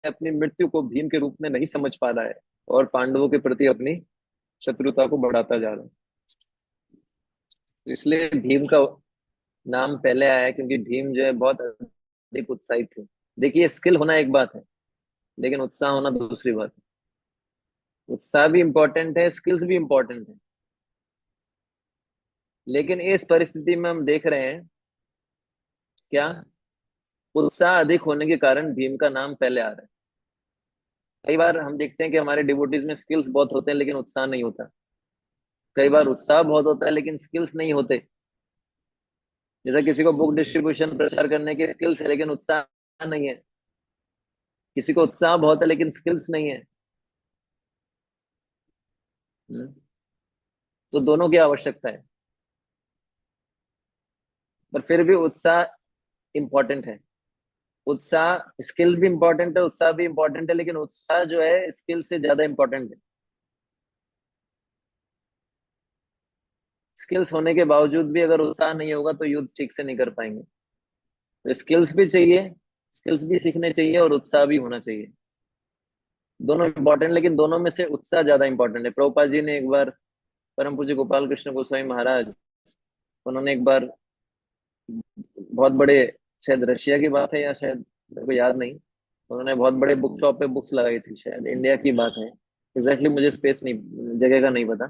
अपनी मृत्यु को भीम के रूप में नहीं समझ पा रहा है और पांडवों के प्रति अपनी शत्रुता को बढ़ाता जा रहा है। इसलिए भीम का नाम पहले आया है, क्योंकि भीम जो है बहुत अधिक उत्साहित थे। देखिए स्किल होना एक बात है, लेकिन उत्साह होना दूसरी बात है। उत्साह भी इंपॉर्टेंट है, स्किल्स भी इंपॉर्टेंट है, लेकिन इस परिस्थिति में हम देख रहे हैं क्या, उत्साह अधिक होने के कारण भीम का नाम पहले आ रहा है। कई बार हम देखते हैं कि हमारे डिवोटीज में स्किल्स बहुत होते हैं लेकिन उत्साह नहीं होता। कई बार उत्साह बहुत होता है लेकिन स्किल्स नहीं होते। जैसे किसी को बुक डिस्ट्रीब्यूशन प्रचार करने के स्किल्स है लेकिन उत्साह नहीं है, किसी को उत्साह बहुत है लेकिन स्किल्स नहीं है। हम्म। तो दोनों की आवश्यकता है, पर फिर भी उत्साह इंपॉर्टेंट है। उत्साह, स्किल भी इंपॉर्टेंट है, उत्साह भी इंपॉर्टेंट है, लेकिन उत्साह जो है स्किल से ज्यादा इंपॉर्टेंट है। स्किल्स होने के बावजूद भी अगर उत्साह नहीं होगा तो युद्ध ठीक से नहीं कर पाएंगे। तो स्किल्स भी चाहिए, स्किल्स भी सीखने चाहिए और उत्साह भी होना चाहिए। दोनों इंपॉर्टेंट, लेकिन दोनों में से उत्साह ज्यादा इंपॉर्टेंट है। प्रभुपाद जी ने एक बार, परम पूज्य गोपाल कृष्ण गोस्वामी महाराज, उन्होंने एक बार बहुत बड़े, शायद रशिया की बात है या शायद मेरे को याद नहीं, उन्होंने बहुत बड़े बुक शॉप पे बुक्स लगाई थी, शायद इंडिया की बात है। एग्जैक्टली मुझे स्पेस नहीं, जगह का नहीं पता।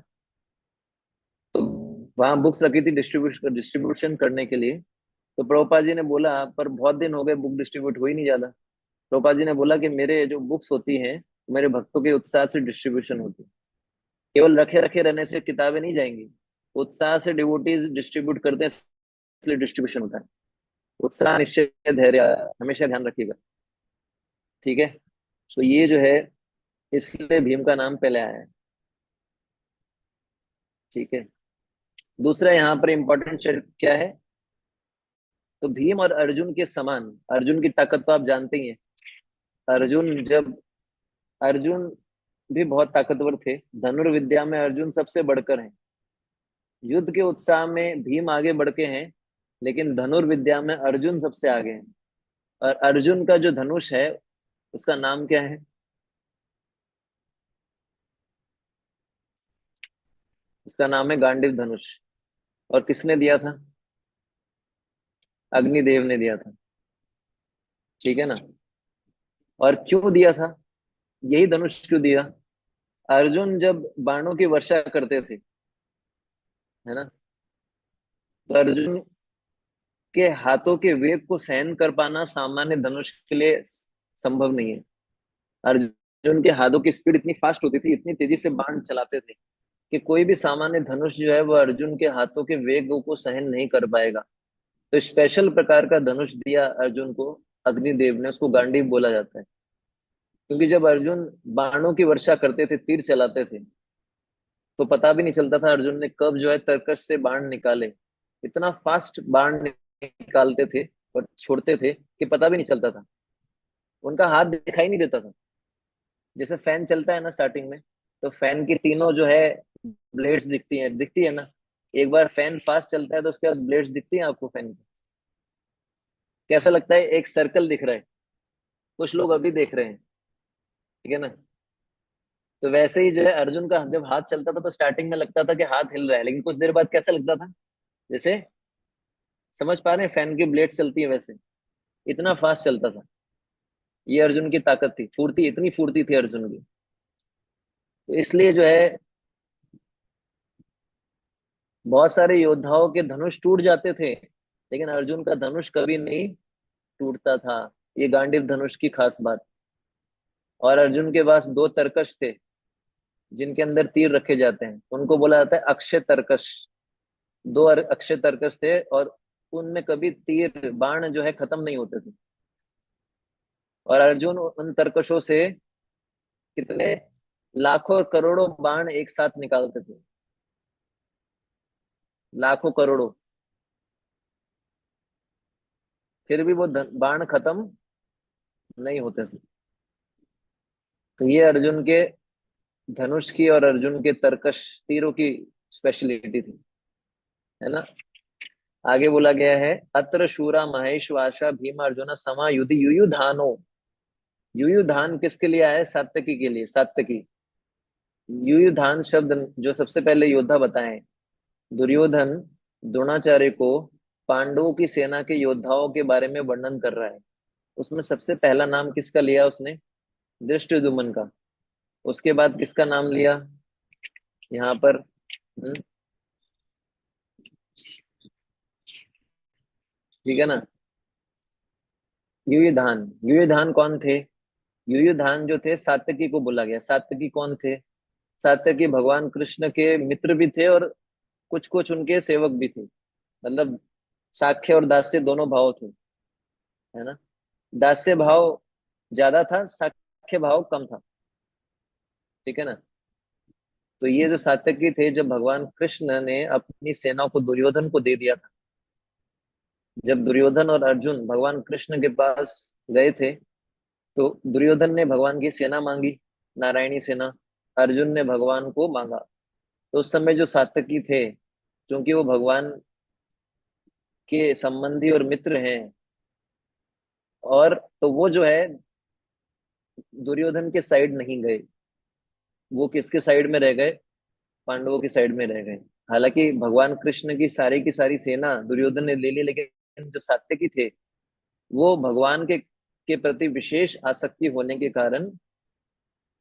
तो वहां बुक्स रखी थी डिस्ट्रीब्यूशन करने के लिए। तो प्रभुपाद जी ने बोला, पर बहुत दिन हो गए बुक डिस्ट्रीब्यूट हो ही नहीं ज्यादा। प्रभुपाद जी ने बोला कि मेरे जो बुक्स होती हैं मेरे भक्तों के उत्साह से डिस्ट्रीब्यूशन होती है, केवल रखे रखे रहने से किताबें नहीं जाएंगी। उत्साह से डिवोटीज डिस्ट्रीब्यूट करते हैं, इसलिए डिस्ट्रीब्यूशन होता है। उत्साह, निश्चय, धैर्य, हमेशा ध्यान रखिएगा, ठीक है। तो ये जो है, इसलिए भीम का नाम पहले आया है, ठीक है। दूसरा यहाँ पर इंपॉर्टेंट क्या है, तो भीम और अर्जुन के समान, अर्जुन की ताकत तो आप जानते ही हैं। अर्जुन भी बहुत ताकतवर थे, धनुर्विद्या में अर्जुन सबसे बढ़कर हैं। युद्ध के उत्साह में भीम आगे बढ़ के हैं, लेकिन धनुर्विद्या में अर्जुन सबसे आगे हैं। और अर्जुन का जो धनुष है उसका नाम क्या है? उसका नाम है गांडीव धनुष। और किसने दिया था? अग्निदेव ने दिया था, ठीक है ना। और क्यों दिया था, यही धनुष क्यों दिया? अर्जुन जब बाणों की वर्षा करते थे, है ना, तो अर्जुन के हाथों के वेग को सहन कर पाना सामान्य धनुष के लिए संभव नहीं है। अर्जुन के हाथों की स्पीड इतनी फास्ट होती थी, इतनी तेजी से बाण चलाते थे कि कोई भी सामान्य धनुष जो है वो अर्जुन के हाथों के वेग को सहन नहीं कर पाएगा। तो स्पेशल प्रकार का धनुष दिया अर्जुन को अग्निदेव ने, उसको गांडीव बोला जाता है। क्योंकि जब अर्जुन बाणों की वर्षा करते थे, तीर चलाते थे, तो पता भी नहीं चलता था अर्जुन ने कब जो है तरकश से बाण निकाले। इतना फास्ट बाण निकालते थे और छोड़ते थे कि पता भी नहीं चलता था, उनका हाथ दिखाई नहीं देता था। जैसे फैन चलता है ना स्टार्टिंग में, तो फैन की तीनों जो है ब्लेड्स दिखती है ना। एक बार फैन फास्ट चलता है तो उसके बाद ब्लेड्स दिखती है आपको फैन की। कैसा लगता है? एक सर्कल दिख रहा है, कुछ लोग अभी देख रहे हैं, ठीक है ना। तो वैसे ही जो है अर्जुन का जब हाथ चलता था तो स्टार्टिंग में लगता था कि हाथ हिल रहा है, लेकिन कुछ देर बाद कैसा लगता था, जैसे समझ पा रहे हैं फैन की ब्लेड चलती है वैसे, इतना फास्ट चलता था। ये अर्जुन की ताकत थी, फुर्ती, इतनी फुर्ती थी अर्जुन की। तो इसलिए जो है बहुत सारे योद्धाओं के धनुष टूट जाते थे, लेकिन अर्जुन का धनुष कभी नहीं टूटता था। ये गांडीव धनुष की खास बात। और अर्जुन के पास दो तरकश थे जिनके अंदर तीर रखे जाते हैं, उनको बोला जाता है अक्षय तरकश। दो अक्षय तरकश थे और उनमें कभी तीर बाण जो है खत्म नहीं होते थे। और अर्जुन उन तरकशों से कितने लाखों करोड़ों बाण एक साथ निकालते थे, लाखों करोड़ों, फिर भी वो बाण खत्म नहीं होते थे। तो ये अर्जुन के धनुष की और अर्जुन के तरकश तीरों की स्पेशलिटी थी, है ना। आगे बोला गया है, अत्र शूरा महेश वाशा भीम अर्जुन समा युधि युयुधानो। युयुधान किसके लिए आया है? सात्यकी के लिए। सात्यकी, युयुधान शब्द जो सबसे पहले योद्धा बताए, दुर्योधन द्रोणाचार्य को पांडवों की सेना के योद्धाओं के बारे में वर्णन कर रहा है। उसमें सबसे पहला नाम किसका लिया उसने? धृष्टद्युम्न का। उसके बाद किसका नाम लिया यहाँ पर? ठीक है ना, युयुधान। युयुधान कौन थे? युयुधान जो थे सात्यकी को बोला गया। सात्यकी कौन थे? सात्यकी भगवान कृष्ण के मित्र भी थे और कुछ कुछ उनके सेवक भी थे। मतलब साख्य और दास्य दोनों भाव थे, है ना। दास्य भाव ज्यादा था, साख्य भाव कम था, ठीक है ना। तो ये जो सात्यकी थे, जब भगवान कृष्ण ने अपनी सेना को दुर्योधन को दे दिया था, जब दुर्योधन और अर्जुन भगवान कृष्ण के पास गए थे, तो दुर्योधन ने भगवान की सेना मांगी, नारायणी सेना। अर्जुन ने भगवान को मांगा। तो उस समय जो सात्यकी थे, क्योंकि वो भगवान के संबंधी और मित्र हैं, और तो वो जो है दुर्योधन के साइड नहीं गए, वो किसके साइड में रह गए? पांडवों की साइड में रह गए। हालांकि भगवान कृष्ण की सारी सेना दुर्योधन ने ले ली, लेकिन जो सात्यकी थे वो भगवान के प्रति विशेष आसक्ति होने के कारण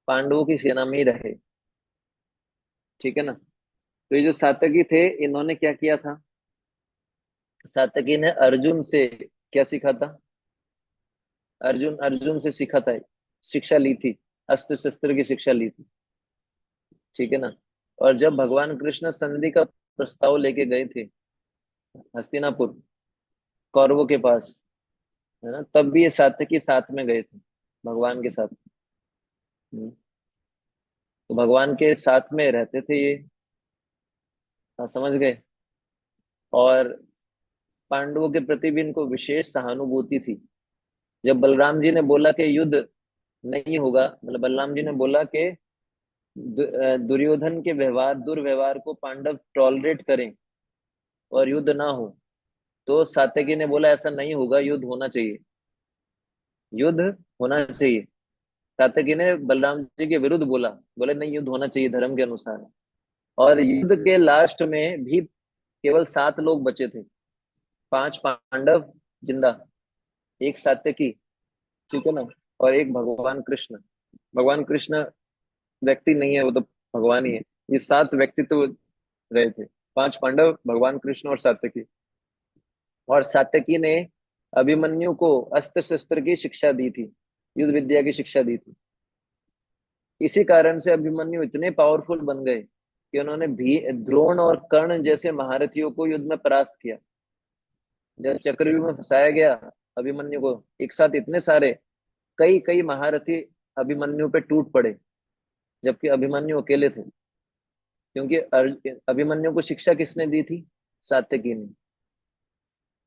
पांडवों की सेना में ही रहे, ठीक है ना। तो ये जो सात्यकी थे, इन्होंने क्या किया था? सात्यकी ने अर्जुन से क्या सीखा था? अर्जुन अर्जुन से सीखा था, शिक्षा ली थी, अस्त्र शस्त्र की शिक्षा ली थी, ठीक है ना। और जब भगवान कृष्ण संधि का प्रस्ताव लेके गए थे हस्तिनापुर कौरवों के पास, है ना, तब भी ये सात्यकी साथ में गए थे भगवान के साथ। हम्म, तो भगवान के साथ में रहते थे ये। हाँ, समझ गए। और पांडवों के प्रति भी इनको विशेष सहानुभूति थी। जब बलराम जी ने बोला कि युद्ध नहीं होगा, मतलब बलराम जी ने बोला कि दुर्योधन के दुर्व्यवहार को पांडव टॉलरेट करें और युद्ध ना हो, तो सात्यकी ने बोला ऐसा नहीं होगा, युद्ध होना चाहिए, युद्ध होना चाहिए। सात्यकी ने बलराम जी के विरुद्ध बोला, बोले नहीं, युद्ध होना चाहिए धर्म के अनुसार। और युद्ध के लास्ट में भी केवल 7 लोग बचे थे, 5 पांडव जिंदा, एक सात्यकी, ठीक है ना, और एक भगवान कृष्ण। भगवान कृष्ण व्यक्ति नहीं है, वो तो भगवान ही है। ये 7 व्यक्ति तो रहे थे, 5 पांडव, भगवान कृष्ण और सात्यकी। और सात्यकी ने अभिमन्यु को अस्त्र शस्त्र की शिक्षा दी थी, युद्ध विद्या की शिक्षा दी थी। इसी कारण से अभिमन्यु इतने पावरफुल बन गए कि उन्होंने भी द्रोण और कर्ण जैसे महारथियों को युद्ध में परास्त किया। जब चक्रव्यूह में फंसाया गया अभिमन्यु को, एक साथ इतने सारे कई कई महारथी अभिमन्यु पे टूट पड़े, जबकि अभिमन्यु अकेले थे। क्योंकि अभिमन्यु को शिक्षा किसने दी थी? सात्यकी ने।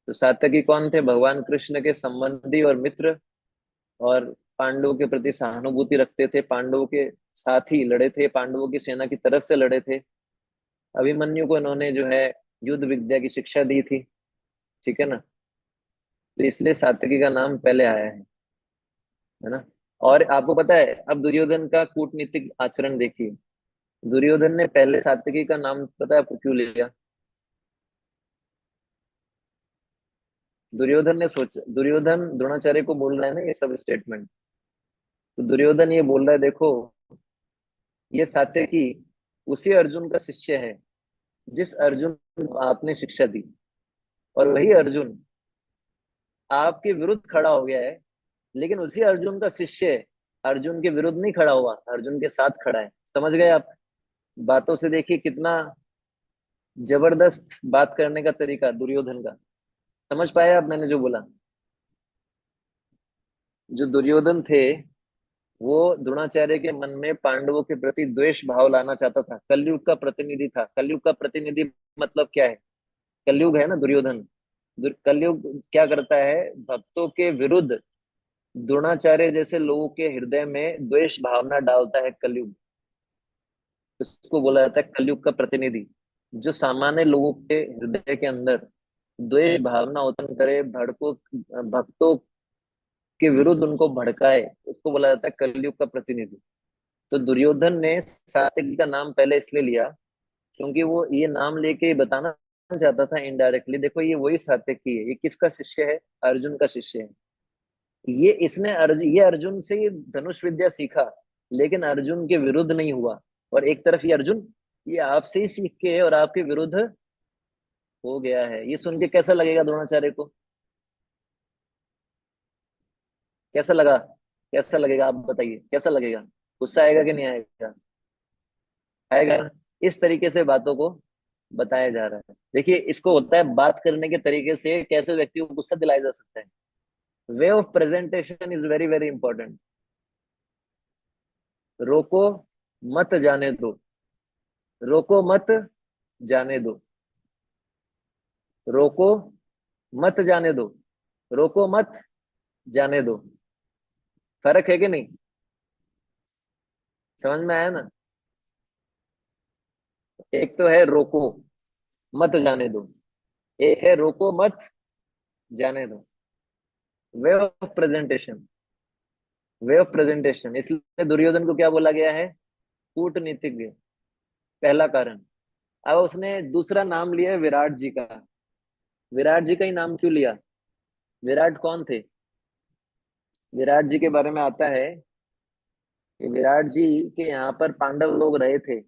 तो सात्यकी कौन थे? भगवान कृष्ण के संबंधी और मित्र, और पांडवों के प्रति सहानुभूति रखते थे, पांडवों के साथ ही लड़े थे, पांडवों की सेना की तरफ से लड़े थे। अभिमन्यु को इन्होंने जो है युद्ध विद्या की शिक्षा दी थी, ठीक है ना। तो इसलिए सात्यकी का नाम पहले आया है ना। और आपको पता है, अब दुर्योधन का कूटनीतिक आचरण देखिए। दुर्योधन ने पहले सात्यकी का नाम पता है आपको क्यों लिया? दुर्योधन ने सोचा, दुर्योधन द्रोणाचार्य को बोल रहा है ना ये सब स्टेटमेंट, तो दुर्योधन ये बोल रहा है, देखो ये सात्यकी उसी अर्जुन का शिष्य है जिस अर्जुन को आपने शिक्षा दी, और वही अर्जुन आपके विरुद्ध खड़ा हो गया है, लेकिन उसी अर्जुन का शिष्य अर्जुन के विरुद्ध नहीं खड़ा हुआ, अर्जुन के साथ खड़ा है। समझ गए आप? बातों से देखिए कितना जबरदस्त बात करने का तरीका दुर्योधन का। समझ पाए आप मैंने जो बोला? जो दुर्योधन थे वो द्रोणाचार्य के मन में पांडवों के प्रति द्वेष भाव लाना चाहता था, कलयुग का प्रतिनिधि था। कलयुग का प्रतिनिधि मतलब क्या है? कलयुग है ना दुर्योधन। कलयुग क्या करता है? भक्तों के विरुद्ध द्रोणाचार्य जैसे लोगों के हृदय में द्वेष भावना डालता है कलयुग। इसको बोला जाता है कलयुग का प्रतिनिधि, जो सामान्य लोगों के हृदय के अंदर द्वेष भावना उत्पन्न करे, भड़को, भक्तों के विरुद्ध उनको भड़काए, उसको बोला जाता है कलयुग का प्रतिनिधि। तो दुर्योधन ने सात्यकी का नाम पहले इसलिए लिया क्योंकि वो ये नाम लेके बताना चाहता था इनडायरेक्टली, देखो ये वही सात्यकी है। ये किसका शिष्य है? अर्जुन का शिष्य है। ये अर्जुन से ये धनुष विद्या सीखा, लेकिन अर्जुन के विरुद्ध नहीं हुआ। और एक तरफ ये अर्जुन ये आपसे ही सीख के और आपके विरुद्ध हो गया है। ये सुन के कैसा लगेगा द्रोणाचार्य को? कैसा लगा? कैसा लगेगा आप बताइए, कैसा लगेगा? गुस्सा आएगा कि नहीं आएगा? आएगा ना? इस तरीके से बातों को बताया जा रहा है। देखिए इसको होता है बात करने के तरीके से कैसे व्यक्ति को गुस्सा दिलाया जा सकता है। Way of presentation is very very important. रोको मत जाने दो, रोको मत जाने दो, रोको मत जाने दो, रोको मत जाने दो। फर्क है कि नहीं? समझ में आया ना? एक तो है रोको मत जाने दो, एक है रोको मत जाने दो। Way of presentation, way of presentation. इसलिए दुर्योधन को क्या बोला गया है? कूटनीतिज्ञ, पहला कारण। अब उसने दूसरा नाम लिया विराट जी का। विराट जी का ही नाम क्यों लिया? विराट कौन थे? विराट जी के बारे में आता है कि विराट जी के यहाँ पर पांडव लोग रहे थे।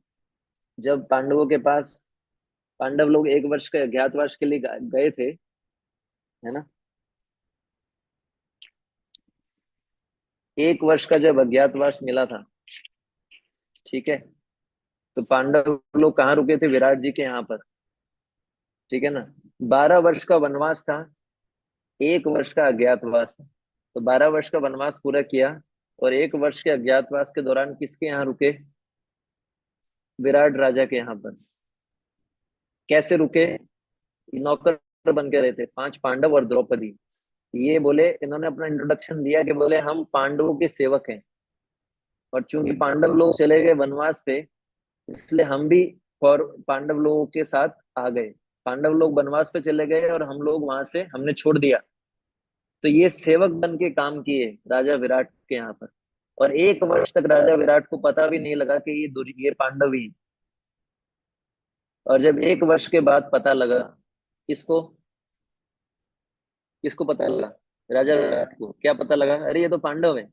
जब पांडवों के पास, पांडव लोग 1 वर्ष के अज्ञातवास के लिए गए थे, है ना। 1 वर्ष का जब अज्ञातवास मिला था, ठीक है, तो पांडव लोग कहाँ रुके थे? विराट जी के यहाँ पर। ठीक है ना। 12 वर्ष का वनवास था, 1 वर्ष का अज्ञातवास था। तो 12 वर्ष का वनवास पूरा किया, और 1 वर्ष के अज्ञातवास के दौरान किसके यहाँ रुके? विराट राजा के यहाँ पर। कैसे रुके? नौकर बन के रहे थे, 5 पांडव और द्रौपदी। ये बोले, इन्होंने अपना इंट्रोडक्शन दिया कि बोले हम पांडवों के सेवक हैं, और चूंकि पांडव लोग चले गए वनवास पे, इसलिए हम भी और पांडव लोगों के साथ आ गए। पांडव लोग वनवास पे चले गए और हम लोग वहां से हमने छोड़ दिया। तो ये सेवक बन के काम किए राजा विराट के यहाँ पर। और 1 वर्ष तक राजा विराट को पता भी नहीं लगा कि ये पांडव ही हैं। और जब 1 वर्ष के बाद पता लगा, किसको किसको पता लगा? राजा विराट को क्या पता लगा? अरे ये तो पांडव है,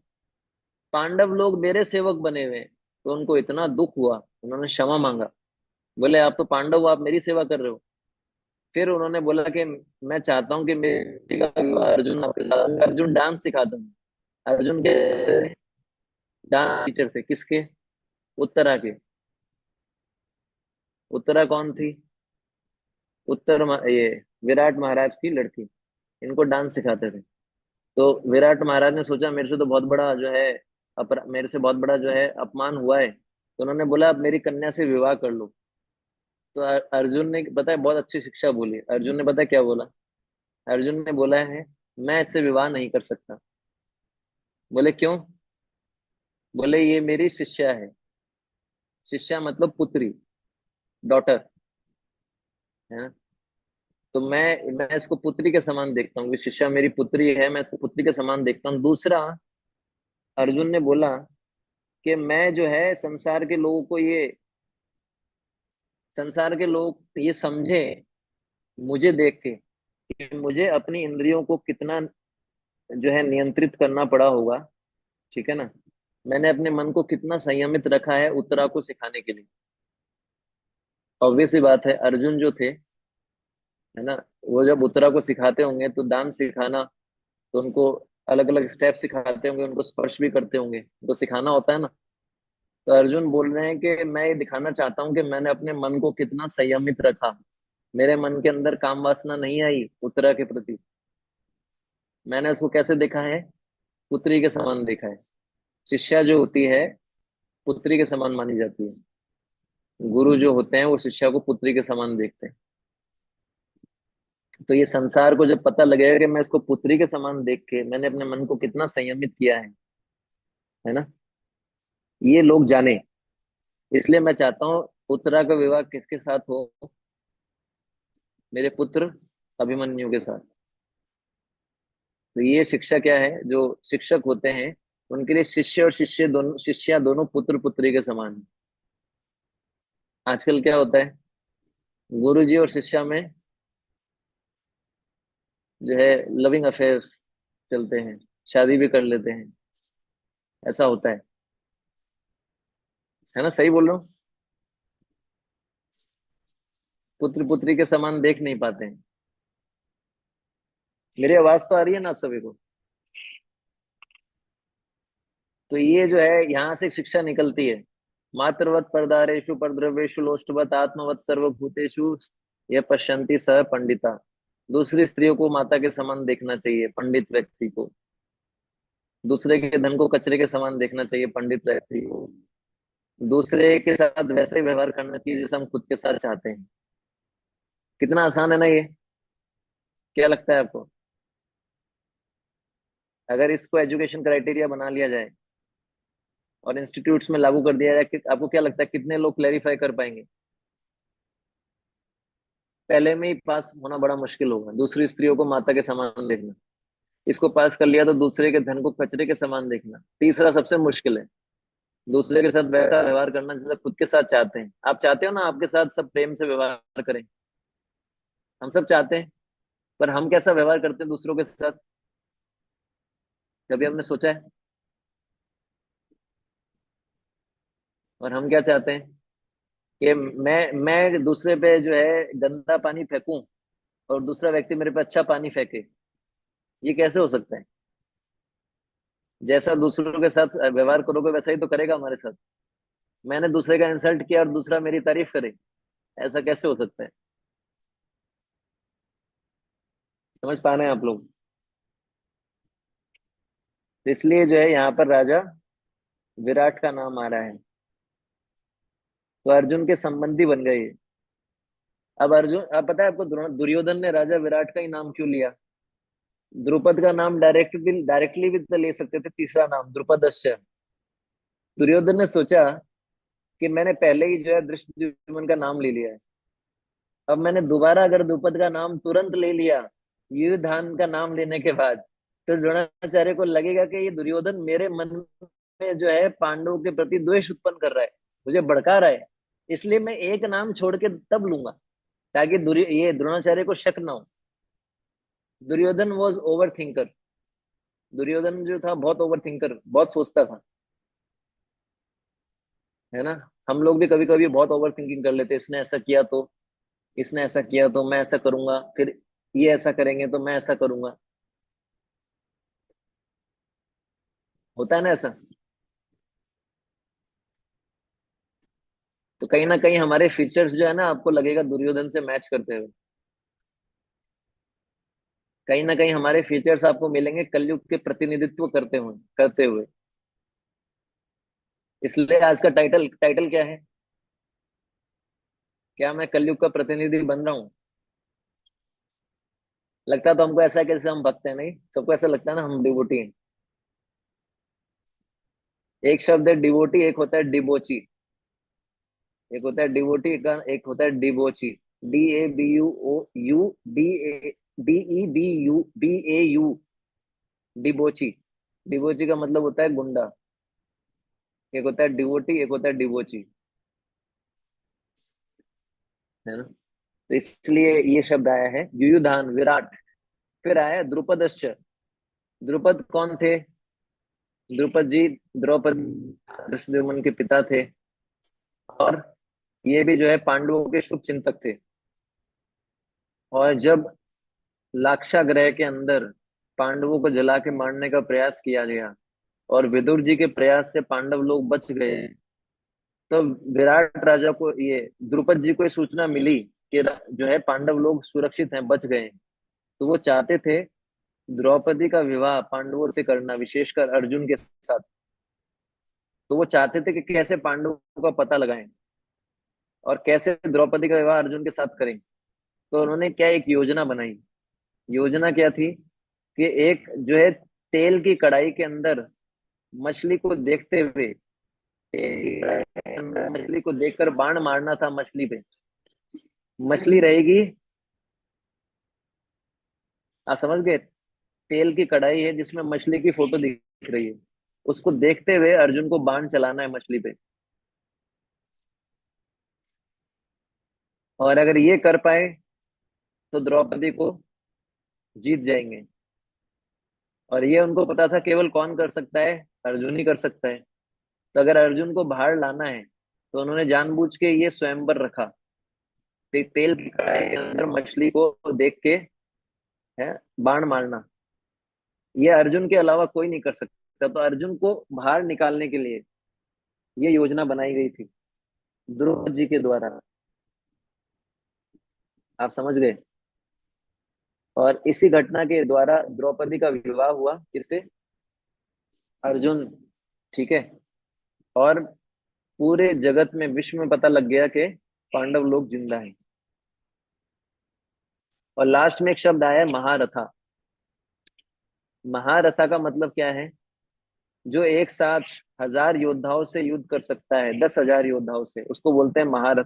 पांडव लोग मेरे सेवक बने हुए हैं। तो उनको इतना दुख हुआ, उन्होंने क्षमा मांगा। बोले आप तो पांडव हो, आप मेरी सेवा कर रहे हो। फिर उन्होंने बोला कि मैं चाहता हूँ कि मेरे बेटे का विवाह अर्जुन आपके साथ। अर्जुन डांस सिखाता हूँ। अर्जुन के डांस टीचर थे किसके? उत्तरा के। उत्तरा कौन थी? ये विराट महाराज की लड़की। इनको डांस सिखाते थे। तो विराट महाराज ने सोचा मेरे से तो बहुत बड़ा जो है मेरे से बहुत बड़ा जो है अपमान हुआ है। तो उन्होंने बोला अब मेरी कन्या से विवाह कर लो। तो अर्जुन ने पता है बहुत अच्छी शिक्षा बोली। अर्जुन ने पता है क्या बोला? अर्जुन ने बोला है मैं इससे विवाह नहीं कर सकता। बोले क्यों? बोले ये मेरी शिष्या है। शिष्या मतलब पुत्री, डॉटर, है ना। तो मैं इसको पुत्री के समान देखता हूँ कि शिष्या मेरी पुत्री है, मैं इसको पुत्री के समान देखता हूँ। दूसरा, अर्जुन ने बोला कि मैं जो है संसार के लोग ये समझे मुझे देख के कि मुझे अपनी इंद्रियों को कितना जो है नियंत्रित करना पड़ा होगा। ठीक है ना। मैंने अपने मन को कितना संयमित रखा है उत्तरा को सिखाने के लिए। ऑब्वियस सी बात है, अर्जुन जो थे, है ना, वो जब उत्तरा को सिखाते होंगे तो डांस सिखाना, तो उनको अलग अलग स्टेप सिखाते होंगे, उनको स्पर्श भी करते होंगे, उनको सिखाना होता है ना। तो अर्जुन बोल रहे हैं कि मैं ये दिखाना चाहता हूँ कि मैंने अपने मन को कितना संयमित रखा। मेरे मन के अंदर काम वासना नहीं आई उत्तरा के प्रति। मैंने उसको कैसे देखा है? पुत्री के समान देखा है। शिष्या जो होती है पुत्री के समान मानी जाती है। गुरु जो होते हैं वो शिष्या को पुत्री के समान देखते हैं। तो ये संसार को जब पता लगेगा कि मैं इसको पुत्री के समान देख के मैंने अपने मन को कितना संयमित किया है ना, ये लोग जाने। इसलिए मैं चाहता हूँ उत्तरा का विवाह किसके साथ हो? मेरे पुत्र अभिमन्यु के साथ। तो ये शिक्षा क्या है? जो शिक्षक होते हैं उनके लिए शिष्य और शिष्या दोनों पुत्र पुत्री के समान है। आजकल क्या होता है, गुरु जी और शिष्या में जो है लविंग अफेयर्स चलते हैं, शादी भी कर लेते हैं। ऐसा होता है ना? सही बोल रहा हूँ? पुत्र पुत्री के समान देख नहीं पाते हैं। मेरी आवाज तो आ रही है ना आप सभी को? तो ये जो है यहाँ से शिक्षा निकलती है। मातृवत परदारेषु परद्रव्येषु लोष्टवत आत्मवत सर्वभूतेषु ये पश्यन्ति सह पंडिता। दूसरी स्त्रियों को माता के समान देखना चाहिए पंडित व्यक्ति को। दूसरे के धन को कचरे के समान देखना चाहिए पंडित व्यक्ति को। दूसरे के साथ वैसे ही व्यवहार करना चाहिए जैसा हम खुद के साथ चाहते हैं। कितना आसान है ना ये? क्या लगता है आपको? अगर इसको एजुकेशन क्राइटेरिया बना लिया जाए और इंस्टीट्यूट्स में लागू कर दिया जाए कि आपको क्या लगता है कितने लोग क्लैरिफाई कर पाएंगे? पहले में ही पास होना बड़ा मुश्किल होगा। दूसरी स्त्रियों को माता के समान देखना, इसको पास कर लिया तो दूसरे के धन को कचरे के समान देखना। तीसरा सबसे मुश्किल है, दूसरे के साथ वैसा व्यवहार करना जैसा खुद के साथ चाहते हैं। आप चाहते हो ना आपके साथ सब प्रेम से व्यवहार करें? हम सब चाहते हैं, पर हम कैसा व्यवहार करते हैं दूसरों के साथ? कभी हमने सोचा है? और हम क्या चाहते हैं कि मैं दूसरे पे जो है गंदा पानी फेंकूं और दूसरा व्यक्ति मेरे पे अच्छा पानी फेंके। ये कैसे हो सकता है? जैसा दूसरों के साथ व्यवहार करोगे वैसा ही तो करेगा हमारे साथ। मैंने दूसरे का इंसल्ट किया और दूसरा मेरी तारीफ करे, ऐसा कैसे हो सकता है? समझ पा रहे हैं आप लोग? तो इसलिए जो है यहाँ पर राजा विराट का नाम आ रहा है, तो अर्जुन के संबंधी बन गए ये। अब अर्जुन, अब पता है आपको दुर्योधन ने राजा विराट का ही नाम क्यों लिया? द्रुपद का नाम डायरेक्टली भी तो ले सकते थे, तीसरा नाम द्रुपदस्य। दुर्योधन ने सोचा कि मैंने पहले ही जो है धृष्टद्युम्न का नाम ले लिया है, अब मैंने दोबारा अगर द्रुपद का नाम तुरंत ले लिया युधान का नाम लेने के बाद, तो द्रोणाचार्य को लगेगा कि ये दुर्योधन मेरे मन में जो है पांडवों के प्रति द्वेष उत्पन्न कर रहा है, मुझे भड़का रहा है। इसलिए मैं एक नाम छोड़ के तब लूंगा, ताकि ये द्रोणाचार्य को शक ना हो। Duryodhan was overthinker. Duryodhan जो था बहुत ओवर थिंकर, बहुत सोचता था, है ना। हम लोग भी कभी कभी बहुत ओवर थिंकिंग कर लेते, इसने ऐसा किया तो, इसने ऐसा किया तो मैं ऐसा करूंगा, फिर ये ऐसा करेंगे तो मैं ऐसा करूंगा। होता है ना ऐसा। तो कहीं ना कहीं हमारे फीचर्स जो है ना, आपको लगेगा दुर्योधन से मैच करते हुए। कहीं ना कहीं हमारे फीचर्स आपको मिलेंगे कलयुग के प्रतिनिधित्व करते हुए। इसलिए आज का टाइटल टाइटल क्या है? क्या मैं कलयुग का प्रतिनिधि बन रहा हूँ? लगता तो हमको ऐसा है कि जैसे हम भक्त हैं, नहीं सबको ऐसा लगता है ना हम डिवोटी हैं। एक शब्द है डिवोटी, एक होता है डिबोची। एक होता है डिवोटी का, एक होता है डिबोची। DABUO, डिबोची। डिबोची का मतलब होता है गुंडा। एक होता है डिवोटी, एक होता है डिबोची, है ना। तो इसलिए ये शब्द आया है युयुधान विराट। फिर आया द्रुपदश्च। द्रुपद कौन थे? द्रुपद जी द्रौपदी धृष्टद्युम्न के पिता थे, और ये भी जो है पांडवों के शुभ चिंतक थे। और जब लाक्षागृह के अंदर पांडवों को जला के मारने का प्रयास किया गया और विदुर जी के प्रयास से पांडव लोग बच गए, तो विराट राजा को, ये द्रुपद जी को ये सूचना मिली कि जो है पांडव लोग सुरक्षित हैं, बच गए हैं। तो वो चाहते थे द्रौपदी का विवाह पांडवों से करना, विशेषकर अर्जुन के साथ। तो वो चाहते थे कि कैसे पांडवों का पता लगाएं और कैसे द्रौपदी का विवाह अर्जुन के साथ करें। तो उन्होंने क्या एक योजना बनाई। योजना क्या थी कि एक जो है तेल की कढ़ाई के अंदर मछली को देखते हुए, तेल की कढ़ाई के अंदर मछली को देखकर बाण मारना था मछली पे। मछली रहेगी, आप समझ गए। तेल की कढ़ाई है जिसमें मछली की फोटो दिख रही है, उसको देखते हुए अर्जुन को बाण चलाना है मछली पे। और अगर ये कर पाए तो द्रौपदी को जीत जाएंगे। और ये उनको पता था केवल कौन कर सकता है, अर्जुन ही कर सकता है। तो अगर अर्जुन को बाहर लाना है तो उन्होंने जानबूझ के ये स्वयंवर रखा, तेल की कढ़ाई के अंदर मछली को देख के है बाण मारना। ये अर्जुन के अलावा कोई नहीं कर सकता। तो अर्जुन को बाहर निकालने के लिए ये योजना बनाई गई थी द्रुपद जी के द्वारा। आप समझ गए। और इसी घटना के द्वारा द्रौपदी का विवाह हुआ, किससे? अर्जुन। ठीक है। और पूरे जगत में, विश्व में पता लग गया कि पांडव लोग जिंदा हैं। और लास्ट में एक शब्द आया है महारथा। महारथा का मतलब क्या है? जो एक साथ 1000 योद्धाओं से युद्ध कर सकता है, 10,000 योद्धाओं से, उसको बोलते हैं महारथ।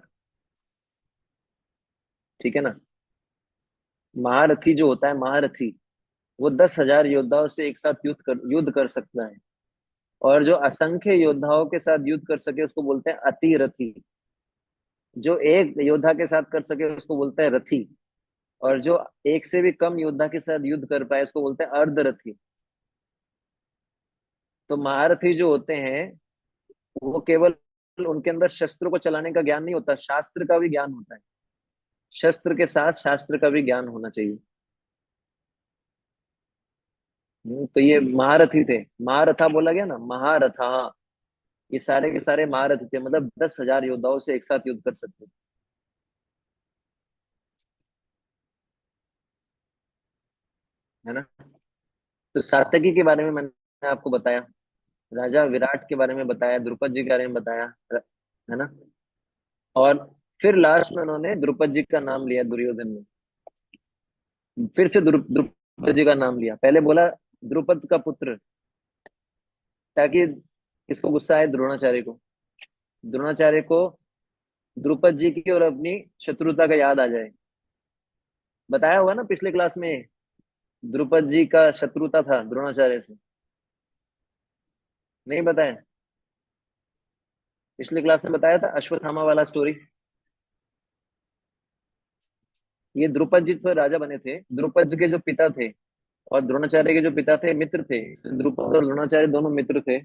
ठीक है ना। महारथी जो होता है, महारथी, वो 10,000 योद्धाओं से एक साथ युद्ध कर सकता है। और जो असंख्य योद्धाओं के साथ युद्ध कर सके उसको बोलते हैं अतिरथी। जो एक योद्धा के साथ कर सके उसको बोलते हैं रथी। और जो एक से भी कम योद्धा के साथ युद्ध कर पाए उसको बोलते हैं अर्धरथी। तो महारथी जो होते हैं वो केवल, उनके अंदर शस्त्रों को चलाने का ज्ञान नहीं होता, शास्त्र का भी ज्ञान होता है। शस्त्र के साथ शास्त्र का भी ज्ञान होना चाहिए। तो ये महारथी थे। महारथा बोला गया ना, महारथा। ये सारे के सारे महारथी थे, मतलब 10,000 योद्धाओं से एक साथ युद्ध कर सकते थे। है ना। तो सात्यकी के बारे में मैंने आपको बताया, राजा विराट के बारे में बताया, द्रुपद जी के बारे में बताया, है ना। और फिर लास्ट में उन्होंने द्रुपद जी का नाम लिया दुर्योधन ने, फिर से द्रुपद जी का नाम लिया। पहले बोला द्रुपद का पुत्र, ताकि इसको गुस्सा आए द्रोणाचार्य को, द्रोणाचार्य को द्रुपद जी की और अपनी शत्रुता का याद आ जाए। बताया होगा ना पिछले क्लास में, द्रुपद जी का शत्रुता था द्रोणाचार्य से, नहीं बताया? पिछले क्लास में बताया था अश्वत्थामा वाला स्टोरी। ये द्रुपद जी तो राजा बने थे, द्रुपद जी के जो पिता थे और द्रोणाचार्य के जो पिता थे मित्र थे, द्रुपद और द्रोणाचार्य दोनों मित्र थे।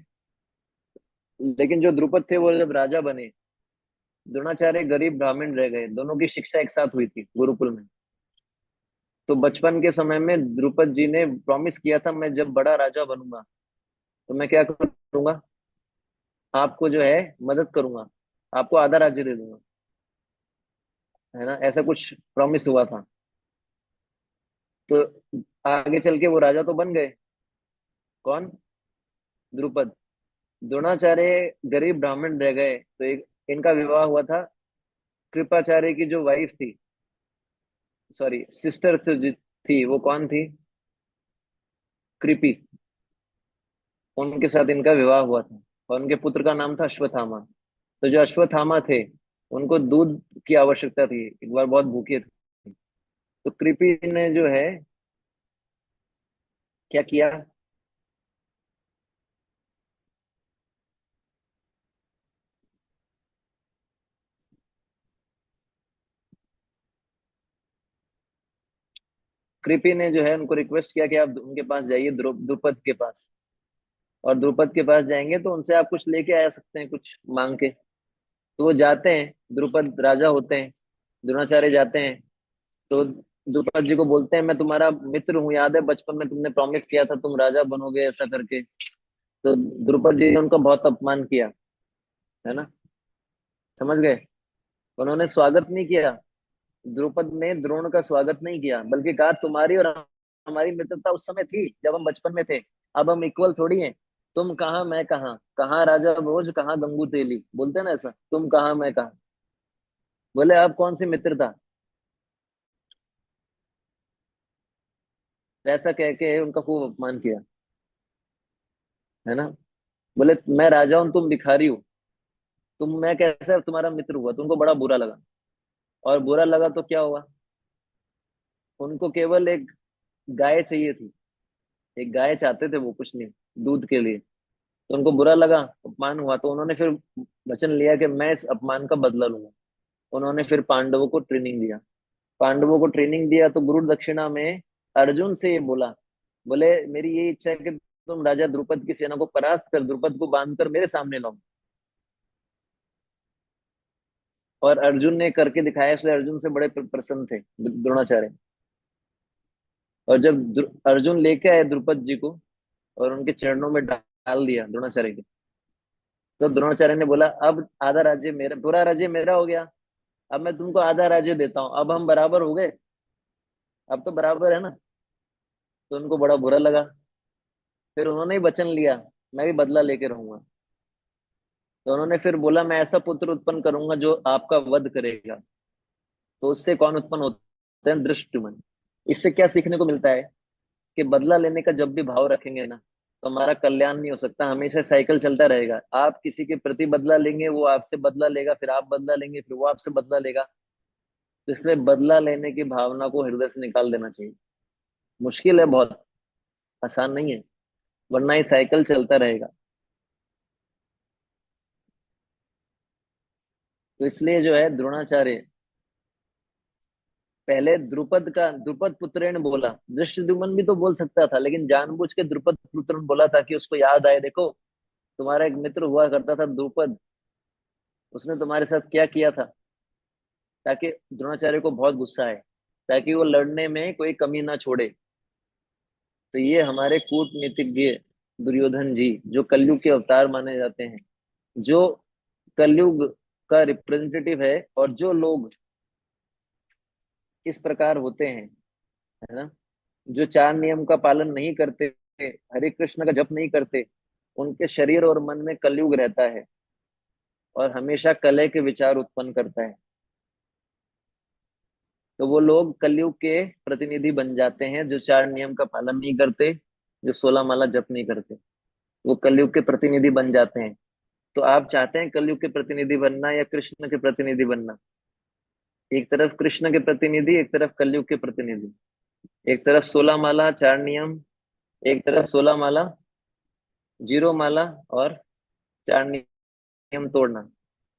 लेकिन जो द्रुपद थे वो जब राजा बने, द्रोणाचार्य गरीब ब्राह्मण रह गए, दोनों की शिक्षा एक साथ हुई थी गुरुकुल में। तो बचपन के समय में द्रुपद जी ने प्रॉमिस किया था, मैं जब बड़ा राजा बनूंगा तो मैं क्या करूंगा, आपको जो है मदद करूंगा, आपको आधा राज्य दे दूंगा, है ना, ऐसा कुछ प्रॉमिस हुआ था। तो आगे चल के वो राजा तो बन गए, कौन, द्रुपद। द्रोणाचार्य गरीब ब्राह्मण रह गए, तो एक इनका विवाह हुआ था कृपाचार्य की जो वाइफ थी, सॉरी सिस्टर थी, वो कौन थी, कृपी, उनके साथ इनका विवाह हुआ था। और उनके पुत्र का नाम था अश्वत्थामा। तो जो अश्वत्थामा थे उनको दूध की आवश्यकता थी, एक बार बहुत भूखे थे, तो कृपी ने जो है क्या किया, कृपी ने जो है उनको रिक्वेस्ट किया कि आप उनके पास जाइए, द्रुपद के पास, और द्रुपद के पास जाएंगे तो उनसे आप कुछ लेके आ सकते हैं, कुछ मांग के। तो वो जाते हैं, द्रुपद राजा होते हैं, द्रोणाचार्य जाते हैं, तो द्रुपद जी को बोलते हैं मैं तुम्हारा मित्र हूँ, याद है बचपन में तुमने प्रॉमिस किया था तुम राजा बनोगे, ऐसा करके। तो द्रुपद जी ने उनका बहुत अपमान किया, है ना, समझ गए। उन्होंने स्वागत नहीं किया, द्रुपद ने द्रोण का स्वागत नहीं किया, बल्कि कहा तुम्हारी और हमारी मित्रता उस समय थी जब हम बचपन में थे, अब हम इक्वल थोड़ी हैं। तुम कहाँ मैं कहाँ, कहाँ राजा भोज कहाँ गंगू तेली, बोलते हैं ना ऐसा, तुम कहाँ मैं कहाँ। बोले अब कौन सी मित्रता, ऐसा कह के उनका खूब अपमान किया, है ना। बोले मैं राजा हूं तुम भिखारी हो, तुम, मैं कैसे तुम्हारा मित्र हुआ, तुमको बड़ा बुरा लगा। और बुरा लगा तो क्या हुआ, उनको केवल एक गाय चाहिए थी, एक गाय चाहते थे वो, कुछ नहीं, दूध के लिए। तो उनको बुरा लगा, अपमान हुआ, तो उन्होंने फिर वचन लिया कि मैं इस अपमान का बदला लूंगा। उन्होंने फिर पांडवों को ट्रेनिंग दिया, पांडवों को ट्रेनिंग दिया, तो गुरु दक्षिणा में अर्जुन से ये बोला, बोले मेरी ये इच्छा है कि तुम राजा द्रुपद की सेना को परास्त कर द्रुपद को बांध कर मेरे सामने लाओ। और अर्जुन ने करके दिखाया, इसलिए अर्जुन से बड़े प्रसन्न थे द्रोणाचार्य। और जब अर्जुन लेके आए द्रुपद जी को और उनके चरणों में डाल दिया द्रोणाचार्य के, तो द्रोणाचार्य ने बोला अब आधा राज्य मेरा, पूरा राज्य मेरा हो गया, अब मैं तुमको आधा राज्य देता हूँ, अब हम बराबर हो गए, अब तो बराबर है ना। तो उनको बड़ा बुरा लगा, फिर उन्होंने ही वचन लिया मैं भी बदला लेके रहूंगा। तो उन्होंने फिर बोला मैं ऐसा पुत्र उत्पन्न करूंगा जो आपका वध करेगा। तो उससे कौन उत्पन्न होते हैं, दृष्टुमन। इससे क्या सीखने को मिलता है कि बदला लेने का जब भी भाव रखेंगे ना, तो हमारा कल्याण नहीं हो सकता, हमेशा साइकिल चलता रहेगा। आप किसी के प्रति बदला लेंगे, वो आपसे बदला लेगा, फिर आप बदला लेंगे, फिर वो आपसे बदला लेगा। तो इसलिए बदला लेने की भावना को हृदय से निकाल देना चाहिए। मुश्किल है बहुत, आसान नहीं है, वरना ये साइकिल चलता रहेगा। तो इसलिए जो है द्रोणाचार्य, पहले द्रुपद पुत्रेण बोला, दृष्टद्युम्न भी तो बोल सकता था, लेकिन जानबूझ के द्रुपद पुत्रेण बोला ताकि उसको याद आए, देखो तुम्हारा एक मित्र हुआ करता था द्रुपद, उसने तुम्हारे साथ क्या किया था, ताकि द्रोणाचार्य को बहुत गुस्सा आए, ताकि वो लड़ने में कोई कमी ना छोड़े। तो ये हमारे कूटनीतिज्ञ दुर्योधन जी, जो कलयुग के अवतार माने जाते हैं, जो कलयुग का रिप्रेजेंटेटिव है, और जो लोग इस प्रकार होते हैं, है ना, जो 4 नियम का पालन नहीं करते, हरे कृष्ण का जप नहीं करते, उनके शरीर और मन में कलयुग रहता है और हमेशा कलह के विचार उत्पन्न करता है। तो वो लोग कलयुग के प्रतिनिधि बन जाते हैं, जो 4 नियम का पालन नहीं करते, जो 16 माला जप नहीं करते, वो कलयुग के प्रतिनिधि बन जाते हैं। तो आप चाहते हैं कलयुग के प्रतिनिधि बनना या कृष्ण के प्रतिनिधि बनना? एक तरफ कृष्ण के प्रतिनिधि, एक तरफ कलयुग के प्रतिनिधि। एक तरफ 16 माला 4 नियम, एक तरफ 16 माला 0 माला और 4 नियम तोड़ना।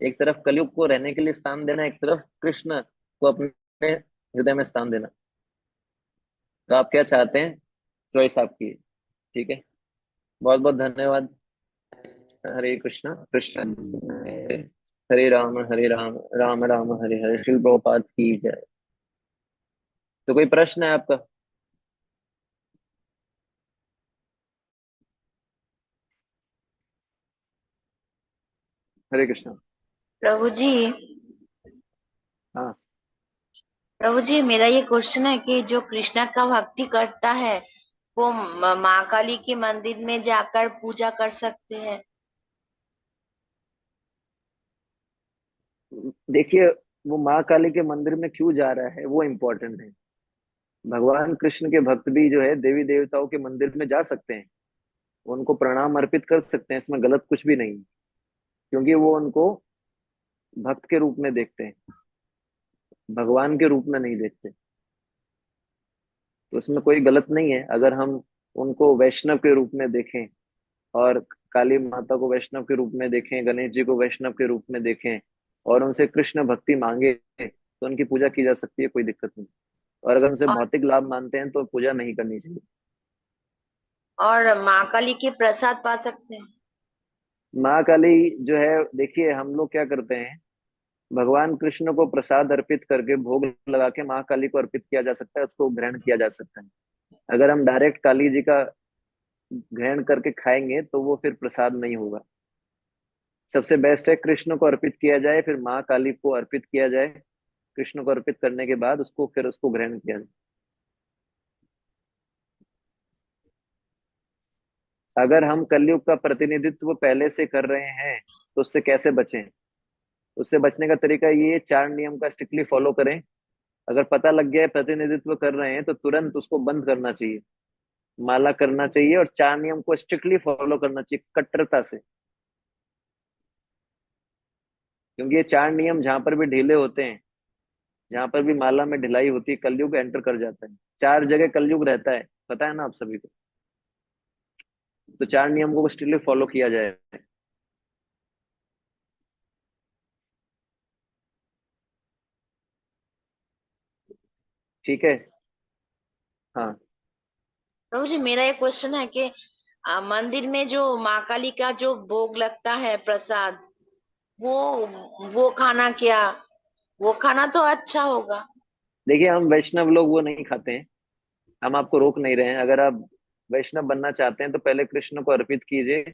एक तरफ कलयुग को रहने के लिए स्थान देना, एक तरफ कृष्ण को अपने हृदय में स्थान देना। तो आप क्या चाहते हैं? चॉइस आपकी है। ठीक है, बहुत बहुत धन्यवाद। हरे कृष्णा कृष्ण हरे राम, हरे राम राम राम हरे हरे। श्री प्रभुपाद की जय। तो कोई प्रश्न है आपका? हरे कृष्णा। प्रभु जी, हाँ, प्रभु जी, मेरा ये क्वेश्चन है कि जो कृष्णा का भक्ति करता है वो माँ काली के मंदिर में जाकर पूजा कर सकते हैं? देखिए, वो माँ काली के मंदिर में क्यों जा रहा है वो इम्पोर्टेंट है। भगवान कृष्ण के भक्त भी जो है देवी देवताओं के मंदिर में जा सकते हैं, उनको प्रणाम अर्पित कर सकते हैं, इसमें गलत कुछ भी नहीं है, क्योंकि वो उनको भक्त के रूप में देखते हैं, भगवान के रूप में नहीं देखते। तो उसमें कोई गलत नहीं है अगर हम उनको वैष्णव के रूप में देखें, और काली माता को वैष्णव के रूप में देखें, गणेश जी को वैष्णव के रूप में देखें, और उनसे कृष्ण भक्ति मांगे, तो उनकी पूजा की जा सकती है, कोई दिक्कत नहीं। और अगर उनसे और भौतिक लाभ मानते हैं तो पूजा नहीं करनी चाहिए। और माँ काली के प्रसाद पा सकते हैं? माँ काली जो है, देखिए हम लोग क्या करते हैं, भगवान कृष्ण को प्रसाद अर्पित करके भोग लगा के माँ काली को अर्पित किया जा सकता है, उसको ग्रहण किया जा सकता है। अगर हम डायरेक्ट काली जी का ग्रहण करके खाएंगे तो वो फिर प्रसाद नहीं होगा। सबसे बेस्ट है कृष्ण को अर्पित किया जाए, फिर माँ काली को अर्पित किया जाए। कृष्ण को अर्पित करने के बाद उसको फिर उसको ग्रहण किया जाए। अगर हम कलयुग का प्रतिनिधित्व पहले से कर रहे हैं तो उससे कैसे बचें? उससे बचने का तरीका ये, 4 नियम का स्ट्रिक्टली फॉलो करें। अगर पता लग गया है प्रतिनिधित्व कर रहे हैं तो तुरंत उसको बंद करना चाहिए, माला करना चाहिए और 4 नियम को स्ट्रिक्टली फॉलो करना चाहिए, कट्टरता से। क्योंकि ये 4 नियम जहां पर भी ढीले होते हैं, जहां पर भी माला में ढिलाई होती है, कलयुग एंटर कर जाता है। 4 जगह कलयुग रहता है, पता है ना आप सभी को। तो 4 नियम को स्ट्रिक्टली फॉलो किया जाए। ठीक है। हाँ, प्रभु जी, मेरा एक क्वेश्चन है कि मंदिर में जो माँ काली का जो भोग लगता है प्रसाद, वो वो खाना क्या, वो खाना तो अच्छा होगा? देखिए हम वैष्णव लोग वो नहीं खाते हैं, हम आपको रोक नहीं रहे हैं। अगर आप वैष्णव बनना चाहते हैं तो पहले कृष्ण को अर्पित कीजिए,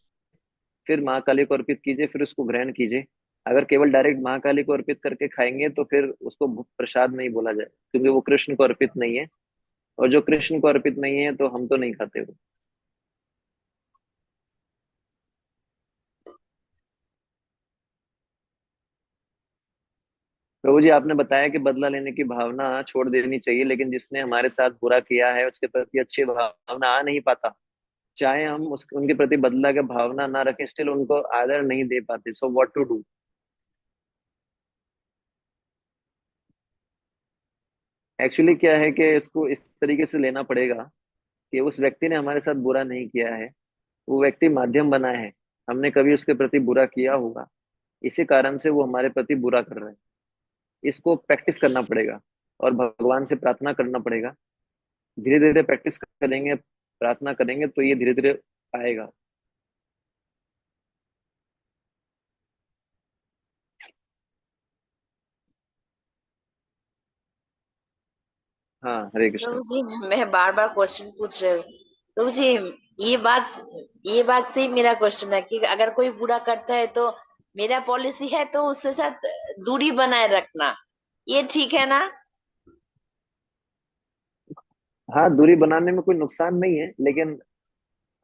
फिर माँ काली को अर्पित कीजिए, फिर उसको ग्रहण कीजिए। अगर केवल डायरेक्ट माँ काली को अर्पित करके खाएंगे तो फिर उसको प्रसाद नहीं बोला जाए, क्योंकि वो कृष्ण को अर्पित नहीं है। और जो कृष्ण को अर्पित नहीं है तो हम तो नहीं खाते वो। प्रभु जी, आपने बताया कि बदला लेने की भावना छोड़ देनी चाहिए, लेकिन जिसने हमारे साथ बुरा किया है उसके प्रति अच्छी भावना आ नहीं पाता। चाहे हम उनके प्रति बदला की भावना ना रखें, स्टिल उनको आदर नहीं दे पाते। So what to do? Actually क्या है कि इसको इस तरीके से लेना पड़ेगा कि उस व्यक्ति ने हमारे साथ बुरा नहीं किया है, वो व्यक्ति माध्यम बना है। हमने कभी उसके प्रति बुरा किया होगा, इसी कारण से वो हमारे प्रति बुरा कर रहा है। इसको प्रैक्टिस करना पड़ेगा और भगवान से प्रार्थना करना पड़ेगा। धीरे धीरे प्रैक्टिस करेंगे, प्रार्थना करेंगे तो ये धीरे धीरे आएगा। हाँ, हरे कृष्णा। प्रभु जी, मैं बार बार क्वेश्चन पूछ रही हूँ। प्रभु जी, ये बात ये बात से ही मेरा क्वेश्चन है कि अगर कोई बुरा करता है तो मेरा पॉलिसी है तो उसके साथ दूरी बनाए रखना, ये ठीक है ना? हाँ, दूरी बनाने में कोई नुकसान नहीं है, लेकिन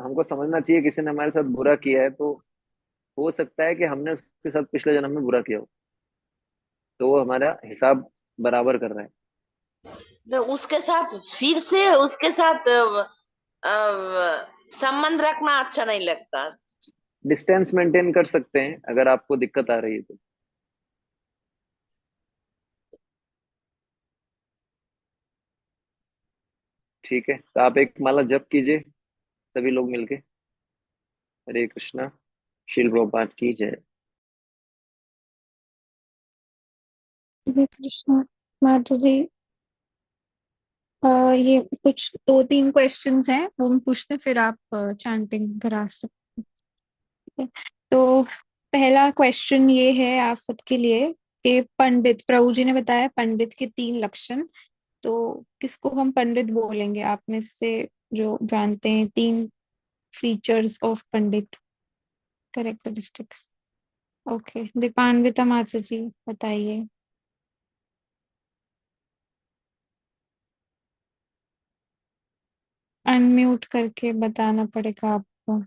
हमको समझना चाहिए किसी ने हमारे साथ बुरा किया है तो हो सकता है कि हमने उसके साथ पिछले जन्म में बुरा किया हो, तो वो हमारा हिसाब बराबर कर रहा है। तो उसके साथ फिर से उसके साथ संबंध रखना अच्छा नहीं लगता। डिस्टेंस मेंटेन कर सकते हैं अगर आपको दिक्कत आ रही है तो। ठीक है, तो आप एक माला जप कीजिए सभी लोग मिलके। हरे कृष्णा। शिल प्रभुपाद की जय। हरे कृष्णा। माधुरी, ये कुछ 2-3 क्वेश्चंस हैं वो हम पूछते हैं, फिर आप चैंटिंग करा सकते हैं। तो पहला क्वेश्चन ये है आप सबके लिए कि पंडित, प्रभु जी ने बताया पंडित के 3 लक्षण, तो किसको हम पंडित बोलेंगे आप में से जो जानते हैं 3 features of pandit, characteristics? Okay, Dipanwita माता जी बताइए। अनम्यूट करके बताना पड़ेगा आपको,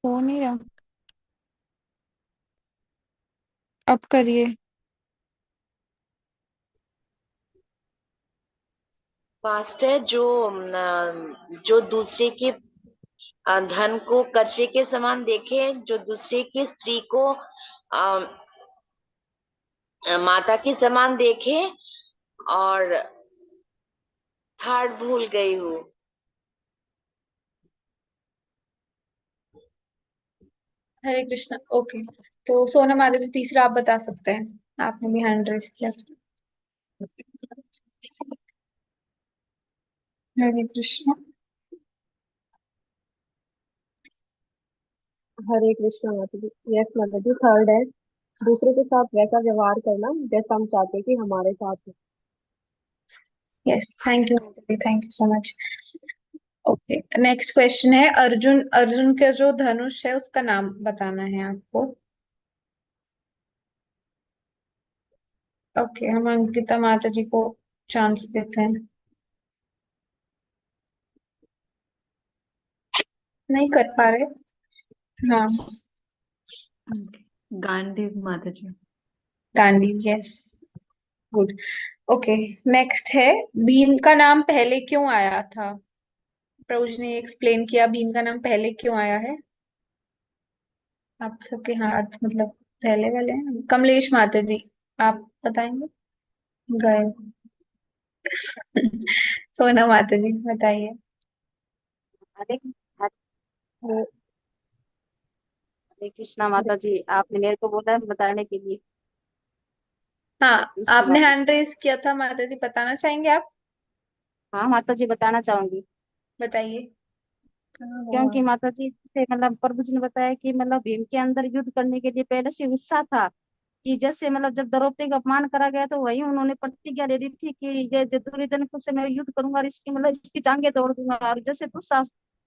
हो नहीं रहा, अब करिए। फास्ट है जो दूसरे के धन को कचरे के समान देखे, जो दूसरे की स्त्री को माता के समान देखे, और थर्ड भूल गई हूँ। हरे कृष्णा। ओके, तो सोनम आदित्य जी तीसरा आप बता सकते हैं, आपने भी हैंड रेस किया। हरे कृष्णा। हरे कृष्णा माता जी। यस माता जी, थर्ड है दूसरे के साथ वैसा व्यवहार करना जैसा हम चाहते हैं कि हमारे साथ हो। Yes, thank you, thank you so much. Okay, next question है अर्जुन, अर्जुन का जो धनुष है उसका नाम बताना है आपको। ओके, हम अंकिता माता जी को चांस देते हैं। नहीं कर पा रहे। हाँ, गांडीव माता ji. Gandhi, yes, good. Okay, next है भीम का नाम पहले क्यों आया था? प्रभु जी ने एक्सप्लेन किया भीम का नाम पहले क्यों आया है। आप सबके हाथ मतलब पहले वाले हैं। कमलेश माता जी आप बताएंगे? गए। सोना माता जी बताइए। हरे हरे कृष्णा माता जी, आपने मेरे को बोला है बताने के लिए। हाँ, इसके आपने बाद हैंड रेस किया था माता जी, बताना चाहेंगे आप? हाँ माता जी, बताना चाहूंगी। बताइए। कहाँ हो क्योंकि आप? माता जी से मतलब प्रभु जी ने बताया कि मतलब भीम के अंदर युद्ध करने के लिए पहले से उत्साह था, कि जैसे मतलब जब द्रौपदी का अपमान करा गया तो वही उन्होंने प्रतिज्ञा ले ली थी कि ये दुर्योधन से मैं युद्ध करूंगा और इसकी मतलब इसकी जांघें तोड़ दूंगा। और जैसे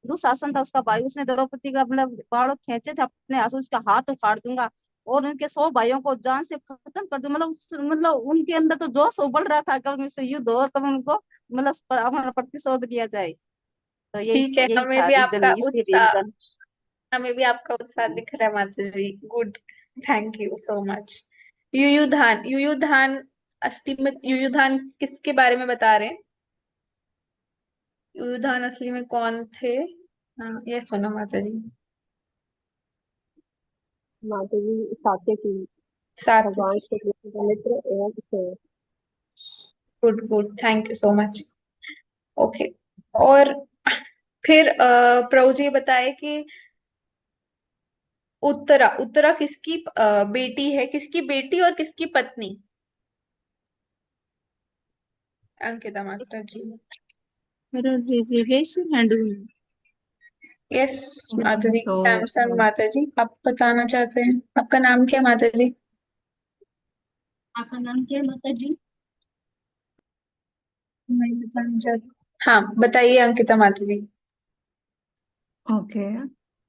दुशासन था उसका भाई, उसने द्रौपदी का मतलब बाड़ों खींचे थे अपने आंसू, उसका हाथ उखाड़ दूंगा और उनके 100 भाइयों को जान से खत्म कर दूंगा। मतलब उनके अंदर तो जोश उबल रहा था कब मुझसे युद्ध हो, कब उनको मतलब हमारा प्रतिशोध लिया जाए। तो यही ठीक है, यही हमें था भी रीजन, आपका इसलिए उत्साह, रीजन। हमें भी आपका उत्साह दिख रहा है माता ji, good, thank you so much. Yuyudhan, Yuyudhan असली में युयुधान किसके बारे में बता रहे हैं? युयुधान असली में कौन थे? हाँ, ये सुनो माता जी। माता जी सात्य की, साथ भगवान की। श्री कृष्ण का मित्र एवं सेवक। Good good, thank you so much. Okay, और फिर प्रभु जी बताए कि उत्तरा, उत्तरा किसकी बेटी है, किसकी बेटी और किसकी पत्नी? अंकिता माता जी। मेरा रिलेशन है यस माता जी, तो सैमसंग माता जी आप बताना चाहते हैं, आपका नाम क्या है माता जी? आपका नाम क्या है माता जी? नहीं बताना चाहती। हाँ बताइए अंकिता माता जी। ओके,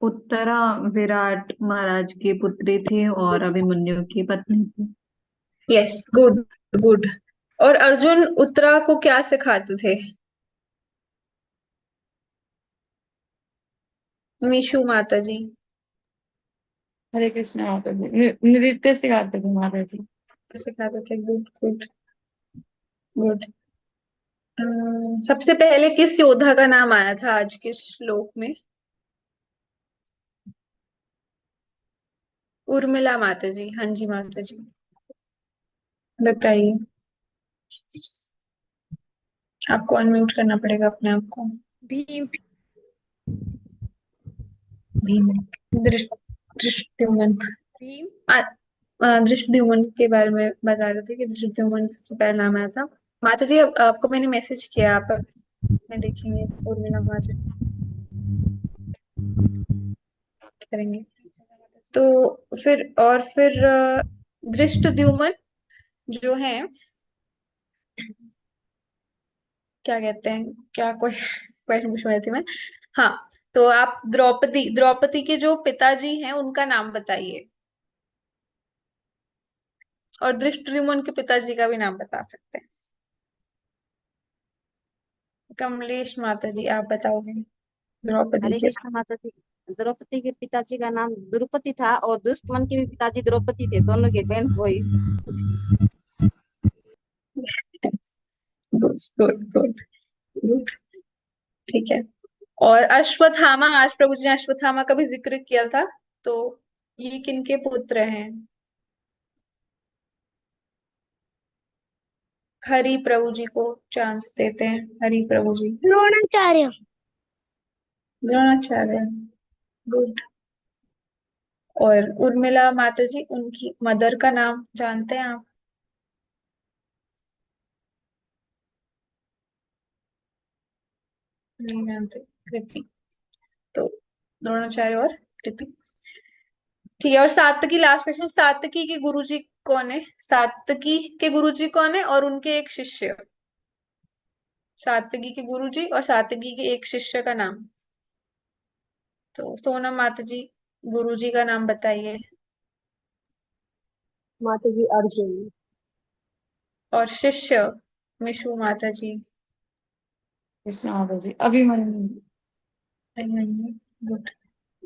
उत्तरा विराट महाराज की पुत्री थी और अभिमन्यु की पत्नी थी। Yes, good, good. और अर्जुन उत्तरा को क्या सिखाते थे? मीशु माता जी हरे कृष्ण माता जी नृत्य सिखाते थे माता जी। सिखाते थे। Good good good. सबसे पहले किस योद्धा का नाम आया था आज के श्लोक में? उर्मिला माता जी। हाँ जी माता जी, बताइए। आपको अनम्यूट करना पड़ेगा अपने आप को। भीम। भीम। दृष्टिद्युम्न। भीम। दृष्टिद्युम्न के बारे में बता रहे थे कि दृष्टिद्युम्न सबसे पहला नाम आया था। माता जी आपको मैंने मैसेज किया, आप में देखेंगे उर्मिला माता करेंगे। तो फिर दृष्टिद्युम्न जो है, क्या कहते हैं, क्या कोई क्वेश्चन पूछ रही थी मैं। हाँ, तो आप द्रौपदी द्रौपदी के जो पिताजी हैं उनका नाम बताइए, और दृष्टिद्युम्न के पिताजी का भी नाम बता सकते हैं। कमलेश माता जी आप बताओगे द्रौपदी हरे के? कृष्ण माता जी। द्रौपदी के पिताजी का नाम द्रुपति था और दुष्टमन के भी पिताजी द्रौपदी थे, दोनों के बहन हुई। Good good good good. ठीक है। और अश्वत्थामा, आज प्रभु जी ने अश्वत्थामा का भी जिक्र किया था, तो ये किनके पुत्र हैं? हरि प्रभु जी को चांस देते हैं, हरि प्रभु जी। द्रोणाचार्य। द्रोणाचार्य। गुड। और उर्मिला माता जी, उनकी मदर का नाम जानते हैं आप? नहीं जानते। कृति। तो द्रोणाचार्य और कृति। ठीक है। और सात्यकी, लास्ट क्वेश्चन, सात्यकी के गुरुजी कौन है? सात्यकी के गुरुजी कौन है और उनके एक शिष्य? सात्यकी के गुरुजी और सात्यकी के एक शिष्य का नाम। तो सोनम माता जी, गुरुजी का नाम बताइए। माता जी अर्जुन। और शिष्य? मिशु माता जी। कृष्ण माता जी अभिमन्यु। गुड।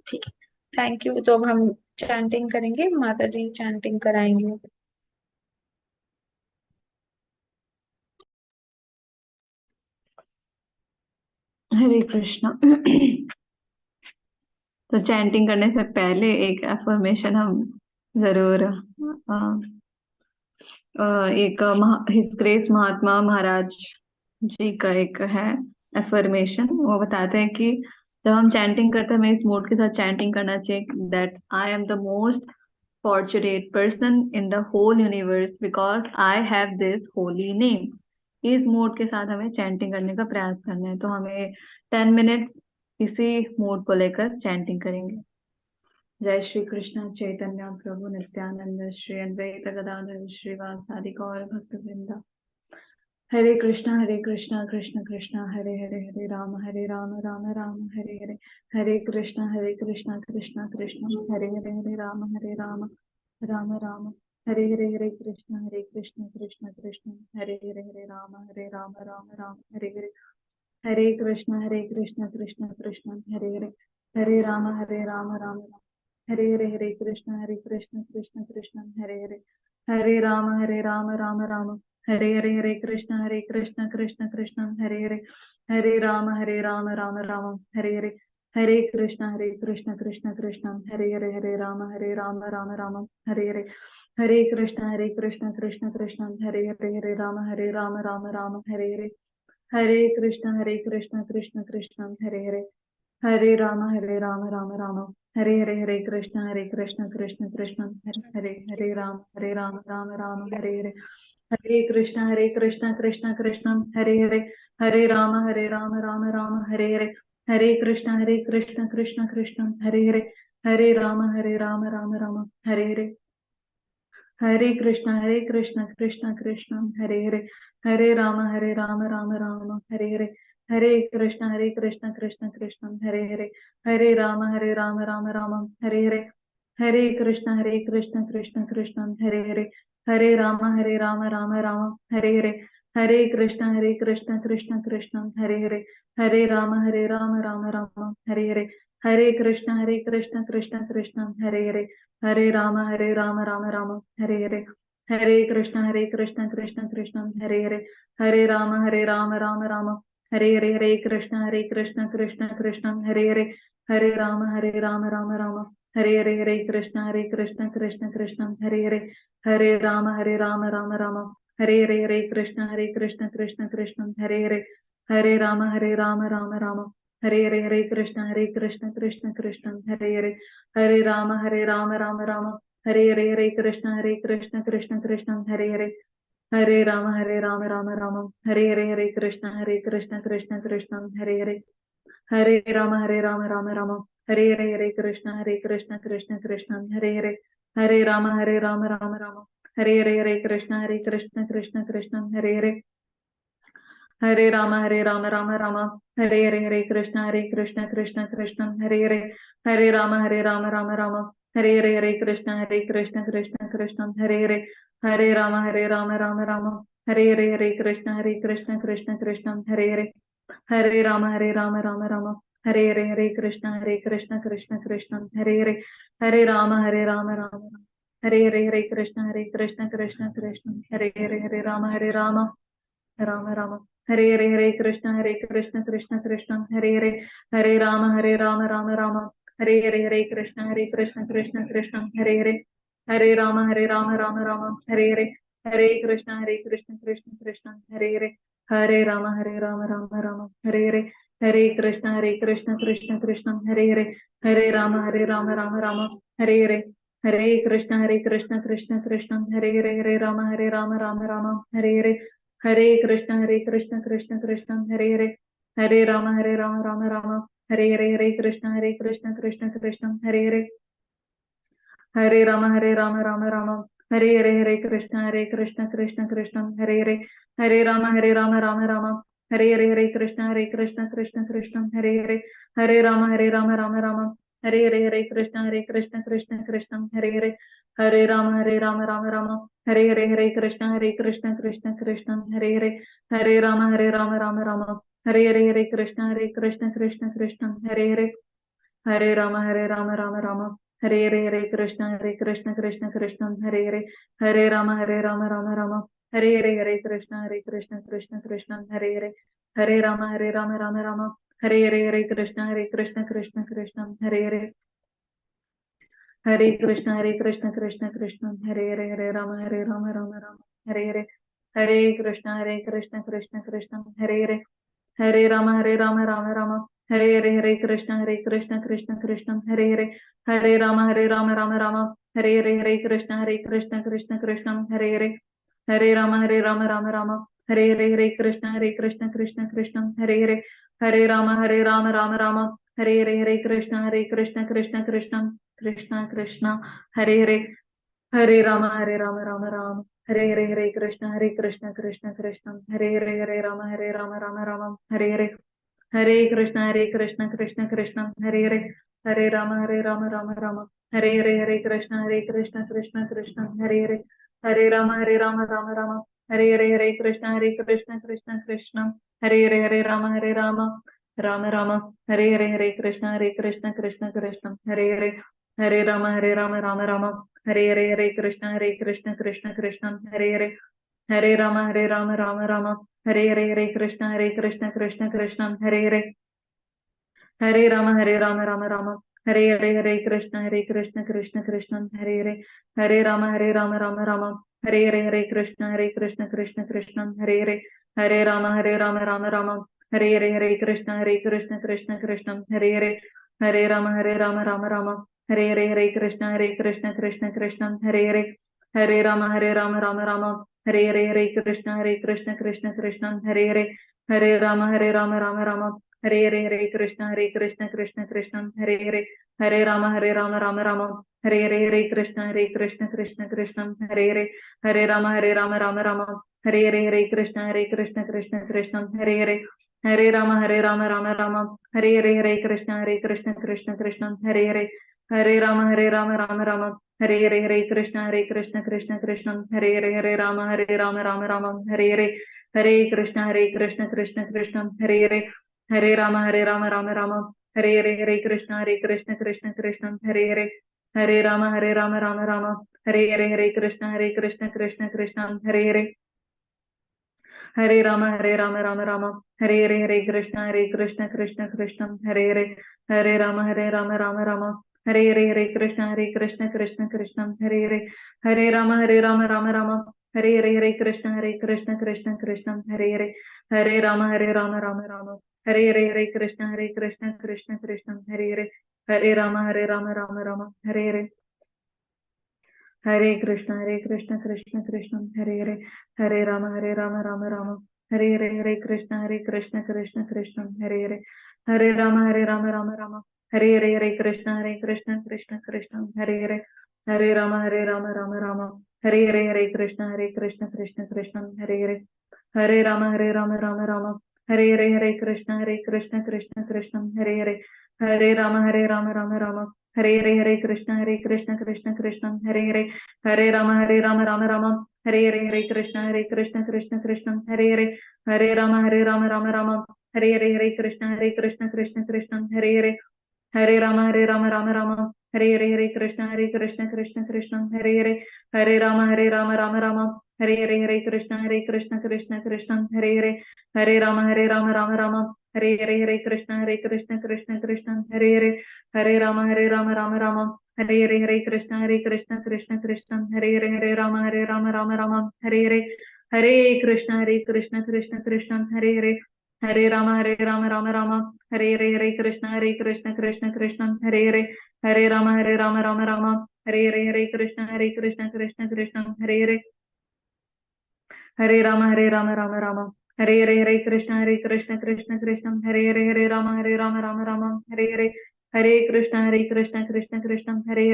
ठीक है, थैंक यू। तो अब हम चैंटिंग करेंगे, माता जी चैंटिंग कराएंगे। हरे कृष्णा। तो चैंटिंग करने से पहले एक एफर्मेशन हम जरूर एक हिज ग्रेस महात्मा महाराज जी का एक है एफर्मेशन। वो बताते हैं कि जब हम चैंटिंग करते हैं, हमें इस मोड के साथ चैंटिंग करना चाहिए that I am the most fortunate person in the whole universe because I have this holy name। इस मोड के साथ हमें चैंटिंग करने का प्रयास करना है। तो हमें 10 मिनट इसी मोड को लेकर चैंटिंग करेंगे। जय श्री कृष्ण चैतन्य प्रभु नित्यानंद श्री अद्वैत गदाधर श्रीवासादि गौर भक्त वृंदा। हरे कृष्णा कृष्ण कृष्ण हरे हरे हरे राम राम राम हरे हरे। हरे कृष्णा कृष्ण कृष्ण हरे हरे हरे राम राम राम हरे हरे। हरे कृष्ण कृष्ण कृष्ण हरे हरे हरे राम राम हरे हरे। हरे कृष्ण कृष्ण कृष्ण हरे हरे। हरे राम राम राम हरे हरे। हरे कृष्ण कृष्ण कृष्ण हरे हरे। हरे राम राम राम हरे हरे। हरे कृष्ण कृष्ण कृष्ण हरे हरे। हरे राम राम राम हरे हरे। हरे कृष्ण कृष्ण कृष्ण हरे हरे। हरे राम राम राम हरे हरे। हरे कृष्ण कृष्ण कृष्ण हरे हरे। हरे राम राम राम हरे हरे। हरे कृष्ण कृष्ण कृष्ण हरे हरे। हरे राम राम राम हरे हरे। हरे कृष्ण कृष्ण कृष्ण हरे हरे। हरे राम राम हरे हरे। हरे कृष्ण कृष्ण कृष्ण हरे हरे। हरे राम राम राम हरे हरे। हरे कृष्ण कृष्ण कृष्ण हरे हरे। हरे राम राम राम हरे हरे। हरे कृष्ण कृष्ण कृष्ण हरे हरे। हरे राम राम राम हरे हरे। हरे कृष्ण कृष्ण कृष्ण हरे हरे। हरे राम राम राम हरे हरे। हरे कृष्ण कृष्ण कृष्ण हरे हरे, हरे राम राम राम हरे हरे, हरे कृष्ण कृष्ण कृष्ण हरे हरे, हरे राम राम राम हरे हरे, हरे कृष्ण कृष्ण कृष्ण हरे हरे, हरे राम राम राम हरे हरे, हरे कृष्ण कृष्ण कृष्ण हरे हरे, हरे राम राम राम हरे हरे, हरे कृष्ण कृष्ण कृष्ण हरे हरे, हरे राम राम राम हरे हरे, हरे कृष्ण कृष्ण कृष्ण हरे हरे, हरे राम राम राम हरे हरे, हरे कृष्ण कृष्ण कृष्ण हरे हरे, हरे राम राम राम हरे हरे, हरे कृष्ण कृष्ण कृष्ण हरे हरे, हरे राम राम राम हरे हरे, हरे कृष्ण कृष्ण कृष्ण हरे हरे, हरे राम राम राम हरे हरे, हरे कृष्ण कृष्ण कृष्ण हरे हरे, हरे राम राम राम हरे हरे, हरे कृष्ण कृष्ण कृष्ण हरे हरे, हरे राम राम राम हरे हरे, हरे कृष्ण कृष्ण कृष्ण हरे हरे, हरे राम राम राम हरे हरे, हरे कृष्ण कृष्ण कृष्ण हरे हरे, हरे राम राम राम हरे हरे, हरे कृष्ण कृष्ण कृष्ण हरे हरे, हरे राम राम राम हरे हरे, हरे कृष्ण कृष्ण कृष्ण हरे हरे, हरे राम राम राम हरे हरे, हरे कृष्ण कृष्ण कृष्ण हरे हरे, हरे राम राम राम हरे हरे, हरे कृष्ण कृष्ण कृष्ण हरे हरे, हरे राम राम राम हरे हरे, हरे कृष्ण कृष्ण कृष्ण हरे हरे, हरे राम राम राम हरे हरे, हरे कृष्ण कृष्ण कृष्ण हरे हरे, हरे राम राम राम हरे हरे, हरे कृष्ण कृष्ण कृष्ण हरे हरे, हरे राम राम राम हरे हरे, हरे कृष्ण कृष्ण कृष्ण हरे हरे, हरे राम राम राम हरे हरे, हरे कृष्ण कृष्ण कृष्ण हरे हरे, हरे राम राम राम हरे हरे, हरे कृष्ण कृष्ण कृष्ण हरे हरे, हरे राम राम राम हरे हरे, हरे कृष्ण कृष्ण कृष्ण हरे हरे, हरे राम राम राम हरे हरे, हरे कृष्ण कृष्ण कृष्ण हरे हरे, हरे राम राम राम हरे हरे, हरे कृष्ण कृष्ण कृष्ण हरे हरे, हरे राम राम राम हरे हरे, हरे कृष्ण कृष्ण हरे हरे, हरे राम राम हरे हरे, हरे कृष्ण कृष्ण कृष्ण हरे हरे, हरे राम राम राम हरे हरे, हरे कृष्ण कृष्ण हरे हरे, हरे राम राम राम हरे हरे, हरे कृष्ण कृष्ण कृष्ण हरे हरे, हरे राम राम राम हरे हरे, हरे कृष्ण कृष्ण कृष्ण हरे हरे, हरे राम राम राम हरे हरे, हरे कृष्ण कृष्ण कृष्ण हरे हरे, हरे कृष्ण कृष्ण कृष्ण हरे हरे, हरे राम राम राम हरे हरे, हरे कृष्ण कृष्ण कृष्ण हरे हरे, हरे राम राम राम हरे हरे, हरे कृष्ण कृष्ण कृष्ण हरे हरे, हरे राम राम राम हरे हरे, हरे कृष्ण कृष्ण कृष्ण हरे हरे, हरे राम राम राम हरे हरे, हरे कृष्ण कृष्ण कृष्ण हरे हरे, हरे राम राम राम हरे हरे, हरे कृष्ण कृष्ण कृष्ण कृष्ण कृष्ण हरे हरे, हरे राम राम राम हरे हरे, हरे कृष्ण कृष्ण कृष्ण हरे हरे, हरे राम राम राम हरे हरे, हरे कृष्ण कृष्ण कृष्ण हरे हरे, हरे राम राम राम हरे हरे, हरे कृष्ण कृष्ण कृष्ण हरे हरे, हरे राम राम राम हरे हरे, हरे कृष्ण कृष्ण कृष्ण हरे हरे, हरे राम राम राम हरे हरे, हरे कृष्ण कृष्ण कृष्ण हरे हरे, हरे राम राम राम हरे हरे, हरे कृष्ण कृष्ण कृष्ण हरे हरे, हरे राम राम राम हरे हरे, हरे कृष्ण कृष्ण कृष्ण हरे हरे, हरे राम राम हरे हरे, हरे कृष्ण कृष्ण कृष्ण हरे हरे, हरे राम राम राम हरे हरे, हरे कृष्ण कृष्ण कृष्ण हरे हरे, हरे राम राम राम हरे हरे, हरे कृष्ण कृष्ण कृष्ण हरे हरे, हरे राम राम राम हरे हरे, हरे कृष्ण कृष्ण कृष्ण हरे हरे, हरे राम राम राम हरे हरे, हरे कृष्ण कृष्ण कृष्ण हरे हरे, हरे राम राम राम हरे हरे, हरे कृष्ण कृष्ण कृष्ण हरे हरे, हरे राम राम राम हरे हरे, हरे कृष्ण कृष्ण कृष्ण हरे हरे, हरे राम राम राम हरे हरे, हरे कृष्ण कृष्ण कृष्ण हरे हरे, हरे राम राम राम हरे हरे, हरे कृष्ण कृष्ण कृष्ण हरे हरे, हरे राम राम राम हरे हरे, हरे कृष्ण कृष्ण कृष्ण हरे हरे, हरे राम राम राम हरे हरे, हरे कृष्ण कृष्ण कृष्ण हरे हरे, हरे राम राम राम हरे हरे, हरे कृष्ण कृष्ण कृष्ण हरे हरे, हरे राम राम राम हरे हरे, हरे कृष्ण कृष्ण हरे हरे, हरे राम राम राम हरे हरे, हरे कृष्ण कृष्ण कृष्ण हरे हरे, हरे राम राम राम हरे हरे, हरे कृष्ण कृष्ण कृष्ण हरे हरे, हरे राम राम राम हरे हरे, हरे कृष्ण कृष्ण कृष्ण हरे हरे, हरे राम राम राम हरे हरे, हरे कृष्ण कृष्ण कृष्ण हरे हरे, हरे राम राम राम हरे हरे, हरे कृष्ण कृष्ण कृष्ण हरे हरे, हरे राम राम राम हरे हरे, हरे कृष्ण कृष्ण कृष्ण हरे हरे, हरे राम राम राम हरे हरे, हरे कृष्ण कृष्ण कृष्ण हरे हरे, हरे राम राम राम हरे हरे, हरे कृष्ण कृष्ण कृष्ण हरे हरे, हरे राम राम राम हरे हरे, हरे कृष्ण कृष्ण कृष्ण हरे हरे, हरे राम राम राम हरे हरे, हरे कृष्ण कृष्ण कृष्ण हरे हरे, हरे राम राम राम हरे हरे, हरे कृष्ण कृष्ण कृष्ण हरे हरे, हरे राम राम राम हरे हरे, हरे कृष्ण कृष्ण कृष्ण हरे हरे, हरे राम राम हरे हरे, हरे कृष्ण कृष्ण कृष्ण हरे हरे, हरे राम राम राम हरे हरे, हरे कृष्ण कृष्ण कृष्ण हरे हरे, हरे राम राम राम हरे हरे, हरे कृष्ण कृष्ण कृष्ण हरे हरे, हरे राम राम राम हरे हरे, हरे कृष्ण कृष्ण कृष्ण हरे हरे, हरे राम राम राम हरे हरे, हरे कृष्ण कृष्ण कृष्ण हरे हरे, हरे राम राम राम हरे हरे, हरे कृष्ण कृष्ण कृष्ण हरे हरे, हरे राम राम राम हरे हरे, हरे कृष्ण कृष्ण कृष्ण हरे हरे, हरे राम राम राम हरे हरे, हरे कृष्ण कृष्ण कृष्ण हरे हरे, हरे राम राम राम हरे हरे, हरे कृष्ण कृष्ण कृष्ण हरे हरे, हरे राम राम राम हरे हरे, हरे कृष्ण कृष्ण कृष्ण हरे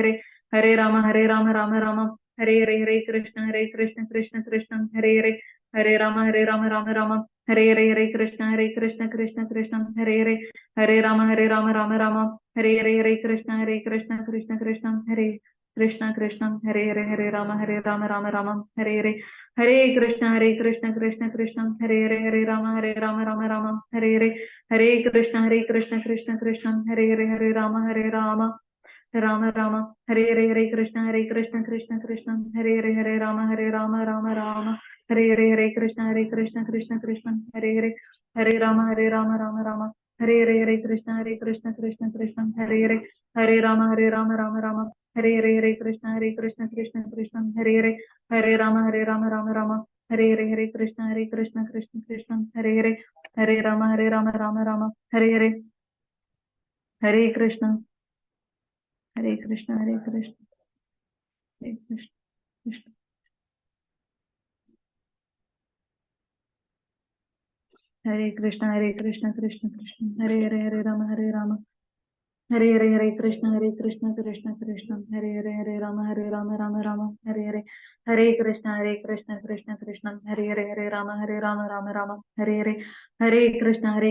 हरे, हरे राम राम राम हरे हरे, हरे कृष्ण कृष्ण कृष्ण हरे हरे, हरे राम राम राम हरे हरे, हरे कृष्ण कृष्ण कृष्ण हरे हरे, हरे राम राम राम हरे हरे, हरे कृष्ण कृष्ण कृष्ण हरे कृष्ण कृष्ण हरे हरे, हरे राम राम राम हरे हरे, हरे कृष्ण कृष्ण कृष्ण हरे हरे, हरे राम राम राम हरे हरे, हरे कृष्ण कृष्ण कृष्ण हरे हरे, हरे राम राम राम हरे हरे, हरे कृष्ण कृष्ण कृष्ण हरे हरे, हरे राम राम राम हरे हरे, हरे कृष्ण कृष्ण कृष्ण हरे हरे, हरे राम राम राम हरे हरे, हरे कृष्ण कृष्ण कृष्ण हरे हरे, हरे राम राम राम हरे हरे, हरे कृष्ण कृष्ण कृष्ण हरे हरे, हरे राम राम राम हरे हरे, हरे कृष्ण कृष्ण कृष्ण हरे हरे, हरे राम राम राम हरे हरे, हरे कृष्ण हरे कृष्ण हरे कृष्ण हरे कृष्ण कृष्ण हरे कृष्ण कृष्ण कृष्ण हरे हरे, हरे राम हरे हरे, हरे कृष्ण कृष्ण कृष्ण हरे हरे, हरे राम राम राम हरे हरे, हरे कृष्ण कृष्ण कृष्ण हरे हरे, हरे राम राम राम हरे हरे, हरे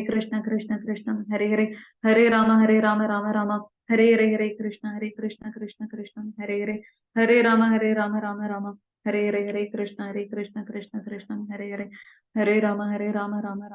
कृष्ण कृष्ण कृष्ण हरे हरे, हरे राम राम राम हरे हरे, हरे कृष्ण कृष्ण कृष्ण हरे हरे, हरे राम राम राम हरे हरे, हरे कृष्ण कृष्ण कृष्ण हरे हरे, हरे राम राम राम